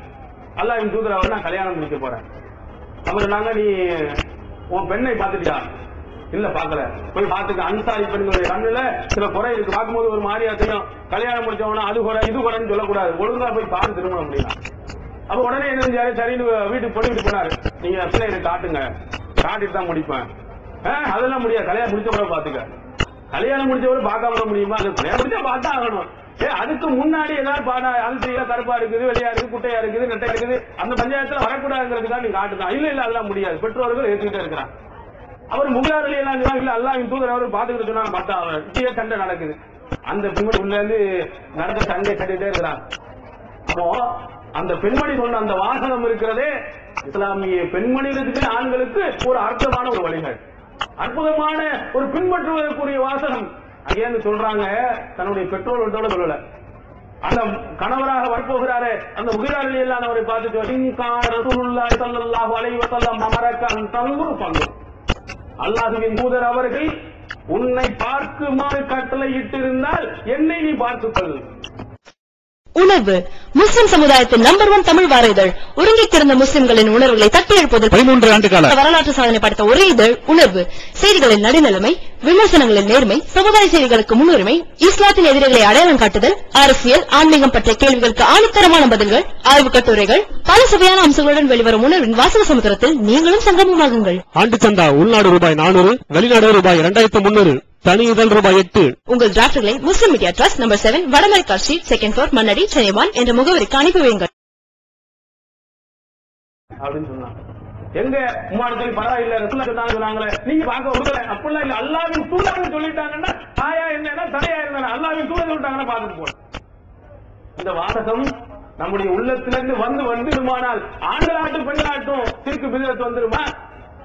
அல்லாஹ்வின் தூதர் அவர், நான் கல்யாணம் முடிக்க போறேன். அவர் சொன்னாங்க, நீ உன் பெண்ணை பார்த்துட்டியா? இல்ல பாக்கல. போய் பாத்துக்க. அன்சாரி பெண்களுடைய கண்ணுல சில குறை இருக்கு, பார்க்கும்போது ஒரு மாதிரியா தெரியும். கல்யாணம் முடிச்சவனா அது குறை இது குறைன்னு சொல்லக்கூடாது, ஒழுங்கா போய் பார்த்து திருமணம் முடியலாம். அப்ப உடனே என்ன செஞ்சாரு, சரின்னு வீட்டுக்கு பொண்ணு போனாரு, நீங்க பிள்ளைகளை காட்டுங்க, காட்டிட்டு தான் முடிப்பேன். அதெல்லாம் முடியாது, கல்யாணம் முடிச்சவரை பாத்துக்க. கல்யாணம் முடிச்சவரை பார்க்காம முடியுமா? அது கல்யாணம் முடிச்சா பார்த்தா ஆகணும். அதுக்கு முன்னாடி ஏதாவது பாடா அல்சையா கருப்பா இருக்குது, வெளியா இருக்குது, குட்டையா இருக்குது, நெட்டை இருக்குது, அந்த பஞ்சாயத்துல வரக்கூடாதுங்கிறதுக்காக நீங்க காட்டுதான். இல்ல இல்ல அதெல்லாம் முடியாது, பெற்றோர்கள் ஏற்றுக்கிட்டே இருக்கிறான். அவர் முகலாரில் எல்லாம் இல்ல அல்லாஹ்வின் தூதர் அவர் பாத்துக்கிட்டு சொன்னா பார்த்தா அவர் இப்படியே சண்டை நடக்குது. அந்த பெண்மணி உள்ள இருந்து நடந்த சண்டை கட்டிட்டே இருக்கிறான். அப்போ அந்த பெண்மணி சொன்ன அந்த வாசகம் இருக்கிறதே இஸ்லாமிய பெண்மணிகளுக்கு ஆண்களுக்கு ஒரு அர்த்தமான ஒரு வழிகாட்டு. அற்புதமான ஒரு பின்பற்றுவதற்குரிய வாசகம். அங்கே சொல்றாங்க, தன்னுடைய பெற்றோர்களோட சொல்லல, அந்த கணவராக வரப்போகிறாரு அந்த முகிரார் ரலியல்லாஹு அவரை பார்த்து ரசூலுல்லாஹி ஸல்லல்லாஹு அலைஹி வஸல்லம் அமரக அன் தன்துர் ஃபன்துர், அல்லாஹ்வின் தூதர் அவர்கள் உன்னை பார்க்குமாறு கட்டளை இட்டிருந்தால் என்னை நீ பார்த்துக்கொள். உணர்வு முஸ்லிம் சமுதாயத்தின் நம்பர் 1 தமிழ் வார இதழ். உறங்கிக் கிடந்த முஸ்லிம்களின் உணர்வுகளை தட்டி எழுப்புவதில் 13 ஆண்டு கால வரலாற்று சாதனை படைத்த ஒரே இதழ் உணர்வு. செய்திகளின் நடுநிலைமை, விமர்சனங்களின் நேர்மை, சமுதாய செய்திகளுக்கு முன்னுரிமை, இஸ்லாத்தின் எதிரிகளை அடையாளம் காட்டுதல், அரசியல், ஆன்மீகம் பற்றிய கேள்விகளுக்கு ஆணித்தரமான பதில்கள், ஆய்வுக் கட்டுரைகள், பல சுவையான அம்சங்களுடன் வெளிவரும் உணர்வின் வாசக சமுத்திரத்தில் நீங்களும் சங்கமமாகுங்கள். ஆண்டு சந்தா உள்நாடு ரூபாய் 400, வெளிநாடு ரூபாய் 2300, தனி இதழ் ரூபாய் 8. உங்கள் டிராப்ட்களை Muslim media trust number 7 Vadamaraikkar street, 2nd floor, Mannadi, Chennai 1 என்ற முகவரிக்கு அனுப்பி வையுங்கள். அப்படின்னு சொன்னாங்க. எங்க உமானத்தில் பரவாயில்ல, ரசூலுல்லாஹி சொன்னாங்களே, நீங்க பார்க்க விடுதலை அப்படிலாம் இல்ல, அல்லாஹ்வின் தூதர் சொல்லிட்டாங்கன்னா தாயா என்னன்னா தடையா இருந்தா அல்லாஹ்வின் தூதர் சொல்லிட்டாங்கன்னா பார்த்துட்டு போல. இந்த வாசகம் நம்முடைய உள்ளத்திலிருந்து வந்துடுமானால் ஆண்களாட்டும் பெண்களாட்டும் சிறுக்கு பிதத்து வந்துருமா?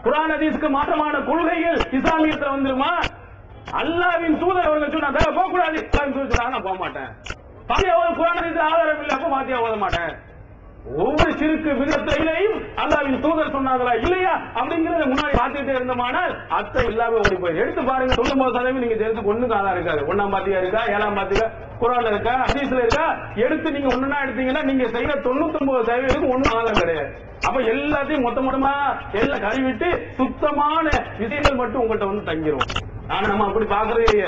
குர்ஆன் ஹதீஸ்க்கு மாற்றமான கொள்கைகள் இஸ்லாமியத்துல வந்துருமா? அல்லாஹ்வின் தூதர் அவர்கள் சொன்னா போக கூடாது, அல்லாஹ்வின் தூதர் சொன்னா நான் போக மாட்டேன். பாத்தியாவது குர்ஆன் ஹதீஸ் ஆதாரம் இல்ல, அப்ப பாத்தியா ஓத மாட்டேன். ஒவ்வொரு சிறுக்கு விதத்திலையும் அல்லாஹ்வின் தூதர் சொன்னாங்களா இல்லையா அப்படிங்கறத முன்னாடி பார்த்துட்டே இருந்தோமானால் அத்தை எல்லாமே ஓடி போய் எடுத்து பாருங்க. 99% நீங்க எடுத்து ஒண்ணுக்கு ஆதாரம் இருக்காது. 1ஆம் பாத்தியா இருக்கா, 7ஆம் பாத்தியா குர்ஆன்ல இருக்கா, ஹதீஸ்ல இருக்கா, எடுத்து நீங்க ஒண்ணுனா எடுத்தீங்கன்னா நீங்க செய்யற 99% ஒண்ணும் ஆதாரம் கிடையாது. அப்ப எல்லாத்தையும் மொத்தமா எல்லாம் கழுவிட்டு சுத்தமான விஷயங்கள் மட்டும் உங்கள்கிட்ட வந்து தங்கிரும். ஆனா நம்ம அப்படி பாக்குறது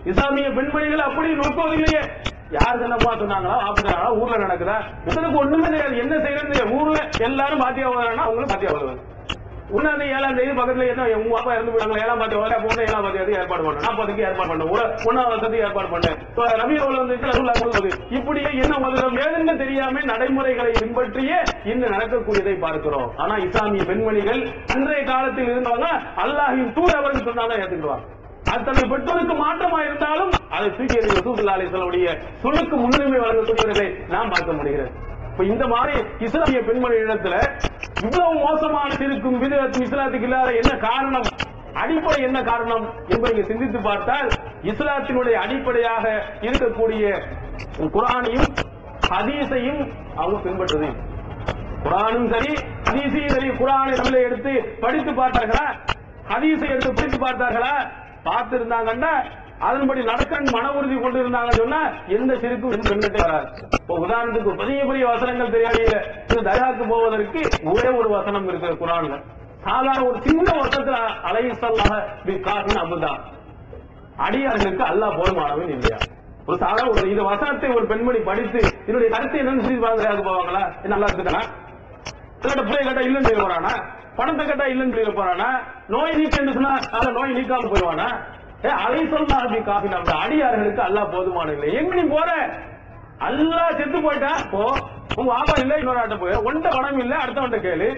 இஸ்லாமிய பெண்மணிகள் அப்படி நோக்கம் இல்லையே. யாரு என்னப்பா சொன்னாங்களா, ஆப்பிட்டாங்களா, ஊர்ல நடக்குதா, உங்களுக்கு ஒண்ணுமே தெரியாது, என்ன செய்யறது. ஊர்ல எல்லாரும் பாத்தியா ஓதுறாங்கன்னா அவங்களும் பாத்தியா ஓதுவாங்க. 1ஆம் தேதி 7ஆம் தேதி பக்கத்துல என்ன உங்க அப்பா இறந்து போயிட்டாங்க, 7ஆம் பாத்தியா ஓதுறா போன 7ஆம் பாத்தியாவுக்கு ஏற்பாடு பண்ண, 40க்கு ஏற்பாடு பண்ண, 1ஆம் வருஷத்துக்கு ஏற்பாடு பண்ண, ரபியுல் வந்து ரசூலுல்லாஹி இப்படியே என்ன ஓதுறோம் ஏதுன்னு தெரியாம நடைமுறைகளை பின்பற்றியே இன்னும் நடக்கக்கூடியதை பார்க்கிறோம். ஆனா இஸ்லாமிய பெண்மணிகள் அன்றைய காலத்தில் இருந்தவங்க அல்லாஹ்வின் தூதர் அவர்கள் சொன்னாதான் ஏத்துக்குவாங்க. அது தன்னுடைய பெற்றோருக்கு மாற்றமா இருந்தாலும் அதை தூக்கி ரசூலுல்லாஹி அலைஹி வஸல்லம் சொல்லுக்கு முன்னுரிமை வழங்கக்கூடியவர்களை நாம் பார்க்க முடிகிறது. இப்ப இந்த மாதிரி இஸ்லாமிய பெண்மணி இடத்துல இவ்வளவு மோசமான இருக்கும் விதத்தும் இஸ்லாத்துக்கு இல்லாத என்ன காரணம், அடிப்படை என்ன காரணம் என்பதை சிந்தித்து பார்த்தால் இஸ்லாத்தினுடைய அடிப்படையாக இருக்கக்கூடிய குர்ஆனையும் ஹதீஸையும் அவங்க பின்பற்றுது. குர்ஆனும் சரி ஹதீஸையும் சரி, குர்ஆனை நம்மளை எடுத்து படித்து பார்த்தார்களா, ஹதீஸை எடுத்து படித்து பார்த்தார்களா? பார்த்து இருந்தாங்கன்னா அதன்படி நடக்க மன உறுதி கொண்டு இருந்தாங்கன்னு சொன்னா எந்த சிறுக்கும் பெண்கிட்டே வராது. உதாரணத்துக்கு பெரிய பெரிய வசனங்கள் தெரியாது, தர்காக்கு போவதற்கு ஒரே ஒரு வசனம் இருக்கு குர்ஆன்ல. சாதாரண ஒரு சின்ன வசனத்துல அலைஹிஸ்ஸலாஹு பிகாஃபின் அபுதா, அடியார்களுக்கு அல்லாஹ் போதுமானவன் இல்லையா? ஒரு சாதாரண ஒரு இந்த வசனத்தை ஒரு பெண்மணி படித்து இதனுடைய கருத்தை என்னன்னு சொல்லி தர்காக்கு போவாங்களா? நல்லா இருக்குதானா? பிள்ளை கேட்டா இல்லன்னு சொல்ல போறானா? பணத்தை கேட்டா இல்லன்னு சொல்ல போறானா? நோய் நீக்க சொன்னா அதை நோய் நீக்காம போயிடுவானா? அலைஹிஸ்ஸலாஹு பிகாஃபின் அபுதா, அடியார்களுக்கு அல்லாஹ் போதுமானவன் இல்லை. எங்க நீ போற? அல்லாஹ் செத்து போயிட்டா போ, உங்க ஆபா இல்ல இன்னொரு ஆட்ட போய் ஒன்ட்ட பணம் இல்ல அடுத்தவன்ட்ட கேளு.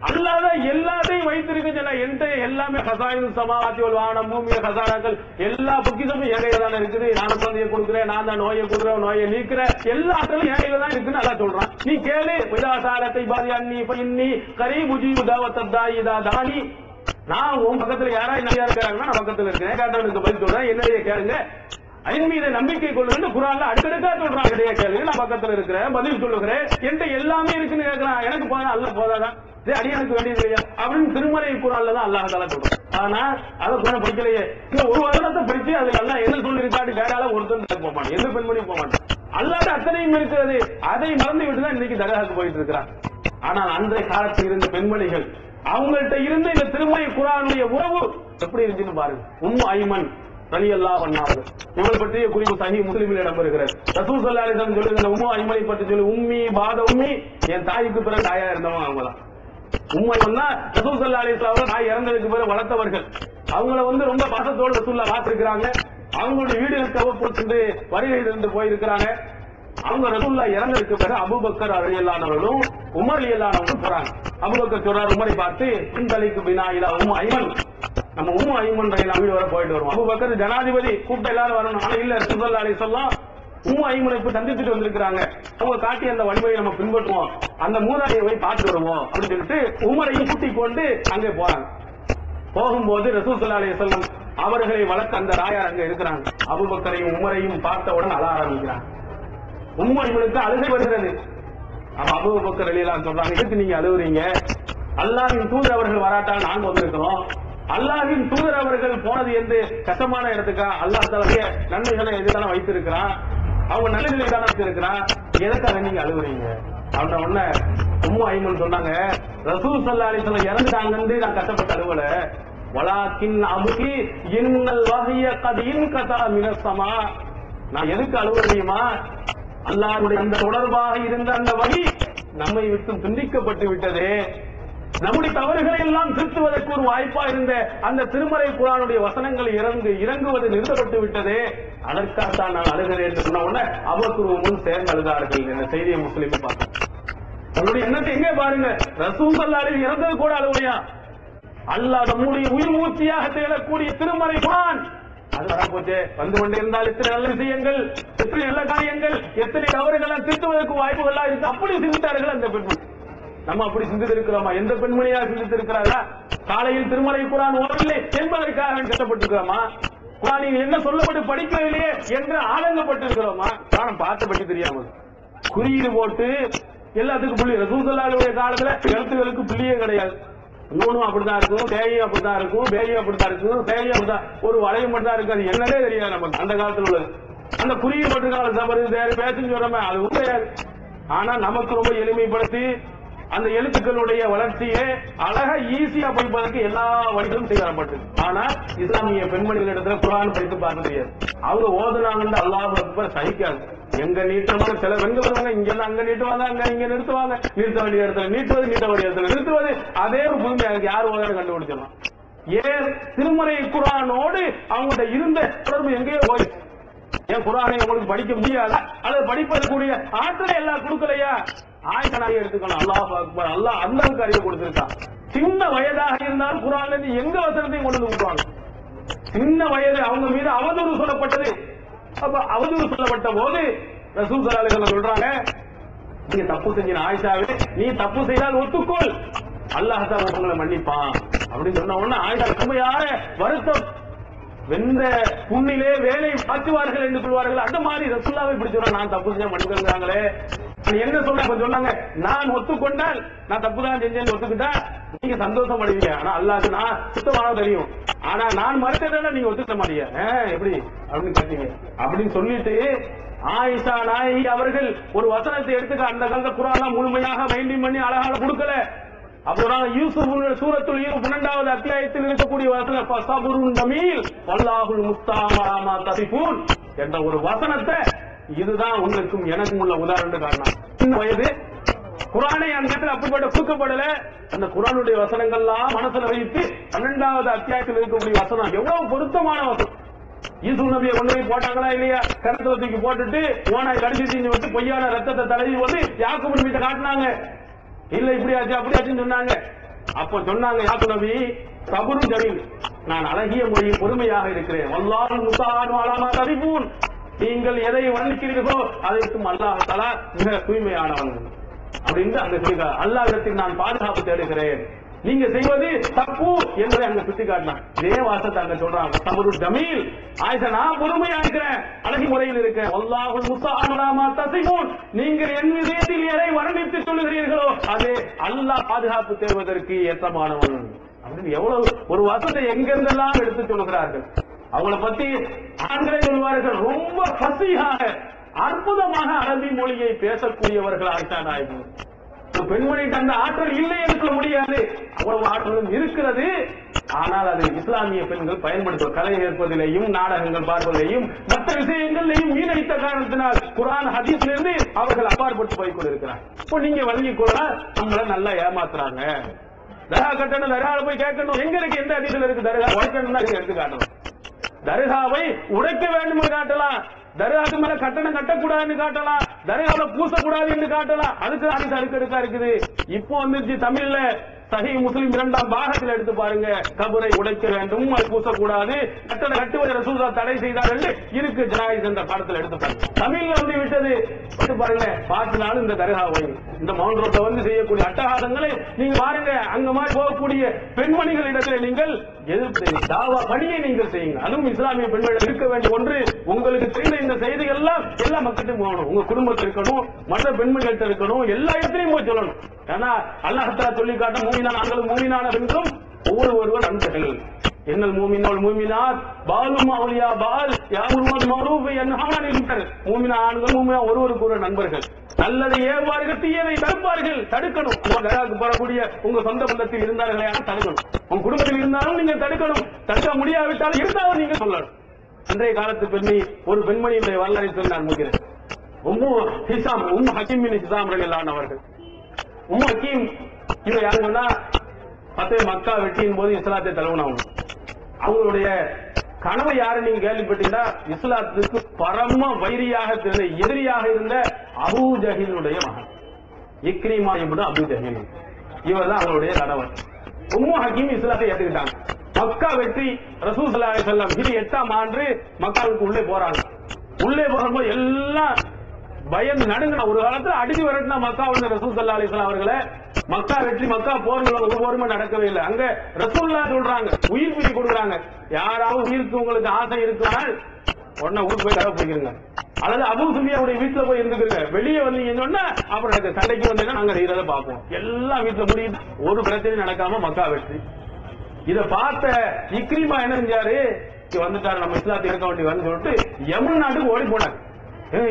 அல்லாதான் எல்லாத்தையும் வைத்திருக்கு சொன்னா என்கிட்ட எல்லாமே ஹசாயின் சமாவாத்தி வானம் பூமிய ஹசானாக்கள் எல்லா பொக்கிஷமும் என் கையில தானே இருக்குது. நான் குழந்தைய கொடுக்குறேன், நான் தான் நோயை கொடுக்குறேன், நோயை நீக்கிறேன், எல்லா ஆட்களும் என் கையில தான் இருக்குன்னு நல்லா சொல்றான். நீ கேளு. விதாசாரத்தை பாதி அன்னி இன்னி கரீபுஜி உதாவத்தா இதா தானி, நான் உன் பக்கத்துல யாரா நிறையா இருக்கிறாங்கன்னா நான் பக்கத்துல இருக்கேன், கேட்டவனுக்கு பதில் சொல்றேன், என்னைய கேளுங்க. அதன் மீது நம்பிக்கை கொள்ளுங்க. குர்ஆன்ல அடுத்தடுக்கா சொல்றான், என்னைய கேளுங்க, நான் பக்கத்துல இருக்கிறேன், பதில் சொல்லுகிறேன், என்கிட்ட எல்லாமே இருக்குன்னு கேட்கிறான். எனக்கு போதா அல்ல போதாதான் அடியானுக்கு வேண்டியது இல்லையா அப்படின்னு திருமறை குர்ஆன்ல தான் அல்லாஹ் தஆலா சொல்றான். ஆனா அதை குர்ஆன் படிக்கலையே. ஒரு வசனத்தை படிச்சு அதுல எல்லாம் என்ன சொல்லி இருக்காட்டு கேட்டால ஒருத்தர் போக மாட்டேன், எந்த பெண்மணியும் போக மாட்டேன். அல்லாஹ் அத்தனையும் இருக்கிறது, அதை மறந்து விட்டுதான் இன்னைக்கு தர்காவுக்கு போயிட்டு இருக்கிறான். ஆனால் அன்றைய காலத்தில் இருந்த பெண்மணிகள் அவங்கள்ட்ட இருந்த இந்த திருமறை குர்ஆனுடைய உறவு எப்படி இருந்துச்சுன்னு பாருங்க. உம்மு ஐமன் ரலியல்லாஹு அன்ஹா இவள் பற்றிய குறிப்பு சஹீஹ் முஸ்லிமில் இடம்பெறுகிறது. ரசூல் ஸல்லல்லாஹு அலைஹி வஸல்லம் சொல்லுங்க, உம்மு ஐமனை பற்றி சொல்லி உம்மி பாத உம்மி, என் தாய்க்கு பிறகு தாயா இருந்தவங்க அவங்கதான். உம்மை சொன்னா ரசூல் ஸல்லல்லாஹு அலைஹி வஸல்லம் தாய் இறந்ததுக்கு பிறகு வளர்த்தவர்கள். அவங்கள ரொம்ப பாசத்தோடு ரசூலுல்லாஹ் பார்த்திருக்கிறாங்க. அவங்களுடைய வீடுகளுக்கு அவ்வப்போது வருகையிலிருந்து போயிருக்கிறாங்க. அவங்க ரசூலுல்லாஹ் இறந்ததுக்கு பிறகு அபூபக்கர் ரலியல்லாஹு அன்ஹுவும் உமர் ரலியல்லாஹு அன்ஹுவும் போறாங்க. அபூபக்கர் சொல்றாரு உமரை பார்த்து, இந்தலைக்கு பினா இலா உம்மு ஐமன், நம்ம உம்மு ஐமன் ரலியல்லாஹு வீடு வர போயிட்டு வருவோம். அபூபக்கர் ஜனாதிபதி கூப்பிட்டு எல்லாரும் வரணும். ஆனா இல்ல, ரசூல் ஸல்லல்லாஹு அலைஹி வஸல்லம் உம்மு ஐமனை போய் சந்திச்சுட்டு வந்திருக்கிறாங்க, அவங்க காட்டி அந்த வழிமுறையை நம்ம பின்பற்றுவோம், அந்த மூதாதையை போய் பார்த்துட்டு வருவோம் அப்படின்னு சொல்லிட்டு உமரையும் கூட்டிக் கொண்டு அங்கே போறாங்க. போகும்போது ரசூல் ஸல்லல்லாஹு அலைஹி வஸல்லம் அவர்களை வளர்த்த அந்த ராயார் அங்க இருக்கிறாங்க. அபூபக்கரையும் உமரையும் பார்த்தவுடன் அழ ஆரம்பிக்கிறாங்க. உம்மருக்கு அழுகை வருகிறது. அப்ப அபூபக்கர் ரலியல்லாஹு சொல்றாங்க, எதுக்கு நீங்க அழுகுறீங்க? அல்லாஹ்வின் தூதர் அவர்கள் வராட்டால் நாங்க வந்திருக்கிறோம். அல்லாஹ்வின் தூதர் அவர்கள் போனது எந்த கஷ்டமான இடத்துக்கா? அல்லாஹ் தஆலா நன்மைகளை எதுதான வைத்திருக்கிறான், அவங்க நல்ல நிலை தானே வைத்திருக்கிறான், எதுக்காக நீங்க அழுகுறீங்க? அவன உடனே உம்மு ஐமன் சொன்னாங்க, ரசூல் ஸல்லல்லாஹு அலைஹி வஸல்லம் இறந்துட்டாங்கன்னு நான் கஷ்டப்பட்டு அழுவல, வலாக்கின் அபுகி இன்னல் வஹிய கத் இன்கதா மினஸ் ஸமா. நான் எதுக்கு அழுவறியுமா? அல்லாஹ்வுடைய அந்த தொடர்பாக இருந்த அந்த வழி நம்மை விட்டு துண்டிக்கப்பட்டு விட்டதே. நம்முடைய தவறுகளை எல்லாம் திருத்துவதற்கு ஒரு வாய்ப்பா இருந்த அந்த திருமறை குர்ஆனுடைய வசனங்கள் இறங்குவது நிறுத்தப்பட்டு விட்டதே, அதற்காகத்தான் நான் அழுகிறேன் என்று சொன்ன உடனே அபூபக்கரும் சேர்ந்து அழுதார்கள். இந்த செய்தியை முஸ்லிம் பார்த்தோம். தன்னுடைய எண்ணத்தை எங்கே பாருங்க, ரசூல் ஸல்லல்லாஹு அலைஹி இறந்தது கூட அழுவையா? அல்லாஹ் நம்முடைய உயிர் மூர்த்தியாக திகழக்கூடிய திருமறை குர்ஆன் அது வரப்போச்சு வந்து கொண்டே இருந்தால் எத்தனை நல்ல விஷயங்கள், எத்தனை நல்ல காரியங்கள், எத்தனை தவறுகளை திருத்துவதற்கு வாய்ப்புகள் இருக்கு. அப்படி சிந்தித்தார்கள் அந்த பெண்மணி. நம்ம அப்படி சிந்தித்திருக்கிறோமா? எந்த பெண்மணியாக சிந்தித்திருக்கிறாரா? காலையில் திருமலை குர்ஆன் ஓடவில்லை என்பதற்காக கஷ்டப்பட்டிருக்கிறோமா? குர்ஆனில் என்ன சொல்லப்பட்டு படிக்கவில்லையே என்று ஆதங்கப்பட்டிருக்கிறோமா? காரணம் பார்த்தபடி தெரியாமல் குறியீடு போட்டு எல்லாத்துக்கும் புள்ளி. ரசூல் ஸல்லல்லாஹு அலைஹி காலத்துல எழுத்துகளுக்கு புள்ளியே கிடையாது. நூனும் அப்படித்தான் இருக்கும், தேயும் அப்படித்தான் இருக்கும், பேயும் அப்படித்தான் இருக்கும், சேயும் அப்படித்தான், ஒரு வளையம் மட்டும் தான் இருக்கு. அது என்னன்னே தெரியாது நமக்கு அந்த காலத்துல உள்ளது. அந்த குறியீடு மட்டும் கால சபரு பேசுன்னு சொல்றோமே அது கிடையாது. ஆனா நமக்கு ரொம்ப எளிமைப்படுத்தி அந்த எழுத்துக்களுடைய வளர்ச்சியை அழகா ஈஸியா படிப்பதற்கு எல்லா வழிகளும் செய்யப்பட்டது. ஆனா இஸ்லாமிய பெண்மணிகள் இடத்துல குர்ஆன் படித்து பார்க்க தெரியாது. அவங்க ஓதுனாங்கன்னு அல்லாஹ் அக்பர் சகிக்காது. எங்க நீட்டமான சில பெண்கள் வருவாங்க, இங்க அங்க நீட்டுவாங்க, அங்க இங்க நிறுத்துவாங்க, நிறுத்த வேண்டிய இடத்துல நீட்டுவது, நீட்ட வேண்டிய இடத்துல நிறுத்துவது, அதே ஒரு புதுமையாக யார் ஓதான கண்டுபிடிச்சிடலாம். ஏன் திருமறை குர்ஆனோடு அவங்கள்ட்ட இருந்த தொடர்பு எங்கேயோ போயிடுச்சு. ஏன் குர்ஆனை உங்களுக்கு படிக்க முடியாத அல்லது படிப்பதற்குரிய ஆற்றலை எல்லாம் கொடுக்கலையா? ஆயிஷாவை எடுத்துக்கணும். அல்லாஹ் அக்பர், அல்லாஹ் அந்த அளவுக்கு அறிவு கொடுத்திருக்கான். சின்ன வயதாக இருந்தால் குர்ஆன்ல இருந்து எங்க வசனத்தையும் கொண்டு வந்து விட்டுவாங்க. சின்ன வயது அவங்க மீது அவதூறு சொல்லப்பட்டது. அப்ப அவதூறு சொல்லப்பட்ட போது ரசூல் ஸல்லல்லாஹு அலைஹி வஸல்லம் சொல்றாங்க, நீங்க தப்பு செஞ்ச ஆயிஷாவே, நீ தப்பு செய்தால் ஒத்துக்கொள், அல்லாஹ் தான் உங்களை மன்னிப்பான் அப்படின்னு சொன்ன உடனே ஆயிஷா உண்மையான வருத்தம், வெந்த புண்ணிலே வேலை மாற்றுவார்கள் என்று சொல்வார்கள். அந்த மாதிரி ரசூலுல்லாஹ் இப்படி சொல்றாங்க, நான் தப்பு செஞ்சா மன்னிக்கிறாங்களே. என்ன சொன்னாங்க, நான் ஒத்துக்கொண்டால் நான் தப்பு தான் செஞ்சேன்னு ஒத்துக்கிட்டா நீங்க சந்தோஷம் அடைவீங்க. ஆனா அல்லாஹ்க்கு நான் சுத்தமான தெரியும். ஆனா நான் மறுத்ததால நீங்க ஒத்துக்க மாட்டீங்க, எப்படி அப்படின்னு கேட்டீங்க அப்படின்னு சொல்லிட்டு ஆயிஷா நாயகி அவர்கள் ஒரு வசனத்தை எடுத்துக்க அந்த காலத்துல குர்ஆன் முழுமையாக மைண்டிங் பண்ணி அழகாக கொடுக்கல. அப்புறம் யூசுப் சூரத்துல் யூசுப் 12வது அத்தியாயத்தில் இருக்கக்கூடிய வசனம் ஃபஸபுருன் ஜமீல் வல்லாஹுல் முஸ்தஆன் அலா மா தஸிஃபூன் என்ற ஒரு வசனத்தை இதுதான் உங்களுக்கும் எனக்கும் உள்ள உதாரணம் காரணம். சின்ன வயது குர்ஆனை அந்த இடத்துல அப்படிப்பட்ட கொடுக்கப்படல. அந்த குர்ஆனுடைய வசனங்கள்லாம் மனசுல வைத்து 12வது அத்தியாயத்தில் இருக்கக்கூடிய வசனம் எவ்வளவு பொருத்தமான வசனம். யூசுப் நபியை கொண்டு போய் போட்டாங்களா இல்லையா? கருத்தை தூக்கி போட்டுட்டு ஓனாய் கடிச்சு விட்டு பொய்யான ரத்தத்தை தடவி வந்து யாக்கூப் நபிட்ட காட்டினாங்க. இல்ல இப்படி ஆச்சு அப்படி ஆச்சுன்னு சொன்னாங்க. அப்ப சொன்னாங்க யாக்கூப் நபி, சபுரு ஜமீல், நான் அழகிய மொழியில் பொறுமையாக இருக்கிறேன். வல்லாஹுல் முஸ்தஆன் அலா மா தஸிஃபூன், நீங்கள் எதை வர்ணிக்கிறீர்களோ அதற்கும் அல்லாஹ் தஆலா மிக தூய்மையானவன் அப்படின்னு அங்க சொல்லிட்டார். அல்லாஹ்விடத்தில் நான் பாதுகாப்பு தேடுகிறேன், நீங்க செய்வது தப்பு என்பதை அங்க சுட்டி காட்டினான். இதே வாசத்தை அங்க சொல்றாங்க, சபுரு ஜமீல், ஆயிஷா நான் பொறுமையா இருக்கிறேன், அழகி முறையில் இருக்கேன். வல்லாஹுல் முஸ்தஆன் அலா மா தஸிஃபூன், நீங்கள் என் விஷயத்தில் எதை வர்ணித்து சொல்லுகிறீர்களோ அது அல்லாஹ் பாதுகாப்பு தேடுவதற்கு ஏற்றமானவன் அப்படின்னு எவ்வளவு ஒரு வசத்தை எங்கிருந்தெல்லாம் எடுத்து சொல்லுகிறார்கள். அவங்கள பத்தி ஆண்களே சொல்வார்கள், ரொம்ப ஃபஸீஹாக அற்புதமாக அரபி மொழியை பேசக்கூடியவர்கள் ஆயிஷா நாயகி. பெண்மணிக்கு அந்த ஆற்றல் இல்லை என்று சொல்ல முடியாது, அவ்வளவு ஆற்றலும் இருக்கிறது. ஆனால் அதை இஸ்லாமிய பெண்கள் பயன்படுத்தும் கலை ஏற்பதிலேயும் நாடகங்கள் பார்ப்பதிலேயும் மற்ற விஷயங்களிலேயும் வீணடித்த காரணத்தினால் குர்ஆன் ஹதீஸிலிருந்து அவர்கள் அப்பாற்பட்டு போய் கொண்டிருக்கிறார். இப்போ நீங்க வழங்கிக் கொள்ளலாம், நம்மள நல்லா ஏமாத்துறாங்க. தர்கா கட்டணும், தர்காவில் போய் கேட்கணும், எங்க இருக்கு, எந்த ஹதீஸ்ல இருக்கு தர்கா உடைக்கணும் தான் எடுத்து காட்டணும். தர்காவை உடைக்க வேண்டும் என்று காட்டலாம், தர்காவுக்கு மேல கட்டணம் கட்டக்கூடாதுன்னு காட்டலாம், தர்காவில பூசக்கூடாது என்று காட்டலாம். அதுக்கு ஹதீஸ் அடுக்கடுக்கா இருக்குது. இப்போ வந்துருச்சு தமிழ்ல சஹீஹ் முஸ்லிம் 2ஆம் பாகத்தில் எடுத்து பாருங்க. கபரை உடைக்க வேண்டும், அது பூசக்கூடாது, கட்டட கட்டுவதை ரசூலுல்லாஹ் தடை செய்தார்கள் இருக்கு. ஜனாயிஸ் என்ற பாடத்தில் எடுத்து பாருங்க. தமிழ்ல வந்து விட்டது எடுத்து பாருங்க. பார்த்தினாலும் இந்த தர்காவை இந்த மவுண்ட் ரோட்ல வந்து செய்யக்கூடிய அட்டகாசங்களை நீங்க பாருங்க. அங்க மாதிரி போகக்கூடிய பெண்மணிகள் இடத்துல நீங்கள் எதிர்ப்பு தாவா பணியை நீங்கள் செய்யுங்க. அதுவும் இஸ்லாமிய பெண்கள் இருக்க வேண்டிய ஒன்று. உங்களுக்கு தெரிந்த இந்த செய்திகள் எல்லாம் எல்லா மக்களுக்கும் போகணும். உங்க குடும்பத்தில் இருக்கணும், மற்ற பெண்மணிகள்கிட்ட இருக்கணும், எல்லா இடத்திலையும் போய் சொல்லணும். ஏன்னா அல்லாஹ் தஆலா சொல்லி காட்ட மூமினான ஆண்களும் மூமினான பெண்களும் ஒவ்வொருவர் நண்பர்கள். என்னல் மூமினோல் மூமினாத் பாலும் அவுலியா பால் யாமுருல் மஅரூஃப் யன்ஹவுன அனில் முன்கர். மூமினா ஆண்கள் மூமினா ஒருவருக்கு ஒரு நண்பர்கள். நல்லதை ஏவார்கள், தீயதை தடுப்பார்கள். தடுக்கணும். தர்காவுக்கு போகக்கூடிய உங்க சொந்த பந்தத்தில் இருந்தார்களே தடுக்கணும். உங்க குடும்பத்தில் இருந்தாலும் நீங்க தடுக்கணும். தடுக்க முடியாவிட்டாலும் இருந்தாலும் நீங்க சொல்லணும். அன்றைய காலத்து பெண்மணி ஒரு பெண்மணியுடைய வரலாறை சொல்லி நான் முடிக்கிறேன். உம்மு ஹக்கீம் பின் ஹிசாம் ரலியல்லாஹு அவர்கள். உம்மு ஹக்கீம் இவங்க யாருன்னா பத்தே மக்கா வெற்றியின் போது இஸ்லாத்தை தழுவினவங்க. அவங்களுடைய கனவு யாரு நீங்க கேள்விப்பட்டீங்கன்னா இஸ்லாத்துக்கு பரம வைரியாக இருந்த எதிரியாக இருந்த அபூ ஜஹிலுடைய மகன் இக்ரிமா என்பது அபூ ஜஹில். இவர் தான் அவருடைய கணவர். உம்மு ஹக்கீம் இஸ்லாத்தை ஏற்றுக்கிட்டாங்க. மக்கா வெற்றி ரசூல் ஸல்லல்லாஹு அலைஹி வஸல்லம் 8ஆம் ஆண்டு மக்காவுக்கு உள்ளே போறாங்க. உள்ளே போகும்போது எல்லாம் பயந்து நடுங்கின. ஒரு காலத்துல அடிச்சு வரட்டினா மக்கா வந்து ரசூல் ஸல்லல்லாஹு அலைஹி வஸல்லம் அவர்களை மக்கா வெற்றி மக்கா போர்கள் ஒரு போருமே நடக்கவே இல்லை. அங்க ரசூலுல்லாஹ் சொல்றாங்க, உயிர் பிடி கொடுக்குறாங்க. யாராவது உயிருக்கு உங்களுக்கு ஆசை இருக்குனால் உடனே ஊருக்கு போய் கடை போய்க்கிறீங்க, அல்லது அபூ சுஃபியானுடைய வீட்டுல போய் இருந்துக்கிறீங்க. வெளியே வந்தீங்கன்னு சொன்னா அப்புறம் எனக்கு சண்டைக்கு வந்தீங்கன்னா நாங்க செய்யறத பார்ப்போம். எல்லாம் வீட்டுல முடியுது, ஒரு பிரச்சனையும் நடக்காம மக்கா வெற்றி. இத பார்த்த இக்ரிமா என்ன செஞ்சாரு, வந்துட்டாரு நம்ம இஸ்லாத்தை இருக்க வேண்டியதுன்னு சொல்லிட்டு யமன் நாட்டுக்கு ஓடி போனார்.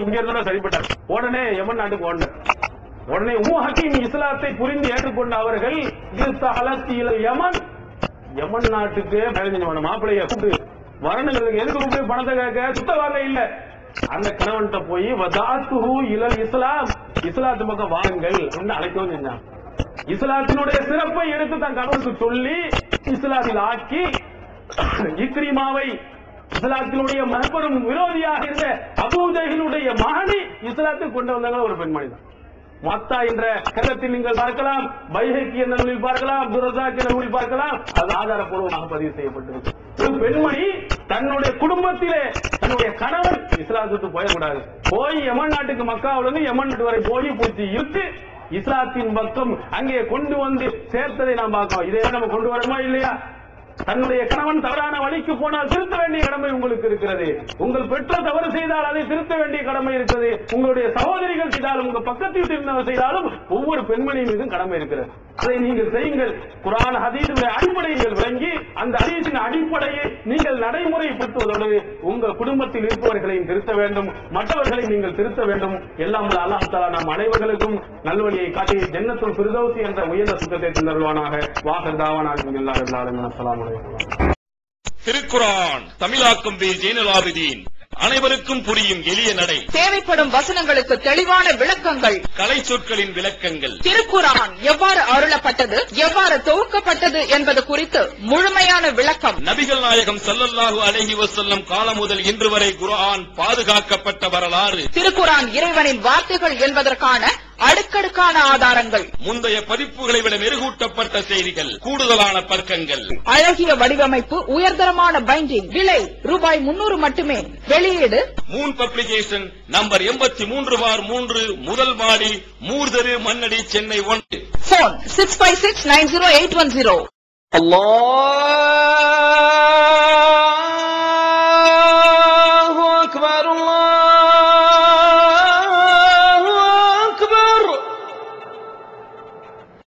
இங்க இருந்தா சரிப்பட்டார். உடனே யமன் நாட்டுக்கு ஓடினார். உடனே உம்மு ஹக்கீம் இஸ்லாத்தை புரிந்து ஏற்றுக்கொண்ட அவர்கள் யமன் யமன் நாட்டுக்கு மாப்பிள்ளைய கூப்பிட்டு வரணுங்கிறதுக்கு எதுக்கு கூப்பிட்டு பணத்தை கேட்க சுத்தவாக இல்ல. அந்த கணவன்கிட்ட போய் வதாத்துஹு இலல் இஸ்லாம், இஸ்லாத்து பக்கம் வாருங்கள் என்று அழைக்கவும் செஞ்சாங்க. இஸ்லாத்தினுடைய சிறப்பை எடுத்து தன் கணவனுக்கு சொல்லி இஸ்லாத்தில் ஆக்கி இக்ரிமாவை இஸ்லாத்தினுடைய மகப்பெரும் விரோதியாக இருந்த அபூ ஜஹிலுடைய மகனை இஸ்லாத்துக்கு கொண்டு வந்தாங்க ஒரு பெண்மணி தான். மத்தா என்ற கருத்தில் நீங்கள் பார்க்கலாம், பைஹக்கி என்ற நூலில் பார்க்கலாம், துரசாக் என்ற நூலில் பார்க்கலாம். அது ஆதாரப்பூர்வமாக பதிவு செய்யப்பட்டிருக்கு. ஒரு பெண்மணி தன்னுடைய குடும்பத்திலே தன்னுடைய கணவன் இஸ்லாத்துக்கு போயக்கூடாது, போய் யமன் நாட்டுக்கு மக்காவிலிருந்து யமன் நாட்டு வரை போய் பூச்சி இருக்கு இஸ்லாத்தின் பக்கம் அங்கே கொண்டு வந்து சேர்த்ததை நாம் பார்க்கிறோம். இதே நம்ம கொண்டு வரணுமா இல்லையா? தன்னுடைய கணவன் தவறான வழிக்கு போனால் திருத்த வேண்டிய கடமை உங்களுக்கு இருக்கிறது. உங்கள் பெற்றோர் தவறு செய்தால் அதை திருத்த வேண்டிய கடமை இருக்கிறது. உங்களுடைய சகோதரிகள் செய்தாலும் உங்க பக்கத்தில் இருந்தவர் செய்தாலும் ஒவ்வொரு பெண்மணி மீதும் கடமை இருக்கிறது. அதை நீங்கள் செய்யுங்கள். குர்ஆன் ஹதீஸுடைய அடிப்படையை விளங்கி அந்த ஹதீஸின் அடிப்படையை நீங்கள் நடைமுறைப்படுத்துவதோடு உங்கள் குடும்பத்தில் இருப்பவர்களையும் திருத்த வேண்டும், மற்றவர்களை நீங்கள் திருத்த வேண்டும். எல்லாம் அல்லாஹ் தஆலா நம் அனைவர்களுக்கும் நல்வழியை காட்டி ஜன்னத்துல் ஃபிர்தௌஸ் என்ற உயர்ந்த சுத்தத்தை தந்தருள்வானாக. வாஹிர் தஅவானா அல்ஹம்துலில்லாஹி ரப்பில் ஆலமீன். அஸ்ஸலாமு அலைக்கும். திருக்குர்ஆன் தமிழாக்கம் பி ஜைனுல் ஆபிதீன். அனைவருக்கும் புரியும் எளிய நடை, தேவைப்படும் வசனங்களுக்கு தெளிவான விளக்கங்கள், கலை சொற்களின் விளக்கங்கள், திருக்குர்ஆன் எவ்வாறு அருளப்பட்டது, எவ்வாறு தொகுக்கப்பட்டது என்பது குறித்து முழுமையான விளக்கம். நபிகள் நாயகம் ஸல்லல்லாஹு அலைஹி வஸல்லம் காலம் முதல் இன்று வரை குர்ஆன் பாதுகாக்கப்பட்ட வரலாறு, திருக்குர்ஆன் இறைவனின் வார்த்தைகள் என்பதற்கான அடுக்கடுக்கான ஆதாரங்கள், முந்தைய பதிப்புகளை விட மெருகூட்டப்பட்ட செய்திகள், கூடுதலான பக்கங்கள், அழகிய வடிவமைப்பு, உயர்தரமான பைண்டிங். விலை ரூபாய் 300 மட்டுமே. வெளியீடு மூன் பப்ளிகேஷன், நம்பர் 83/3, முதல் மாடி, மூர்தரு, மண்ணடி, சென்னை 1. போன் 65690810. Allah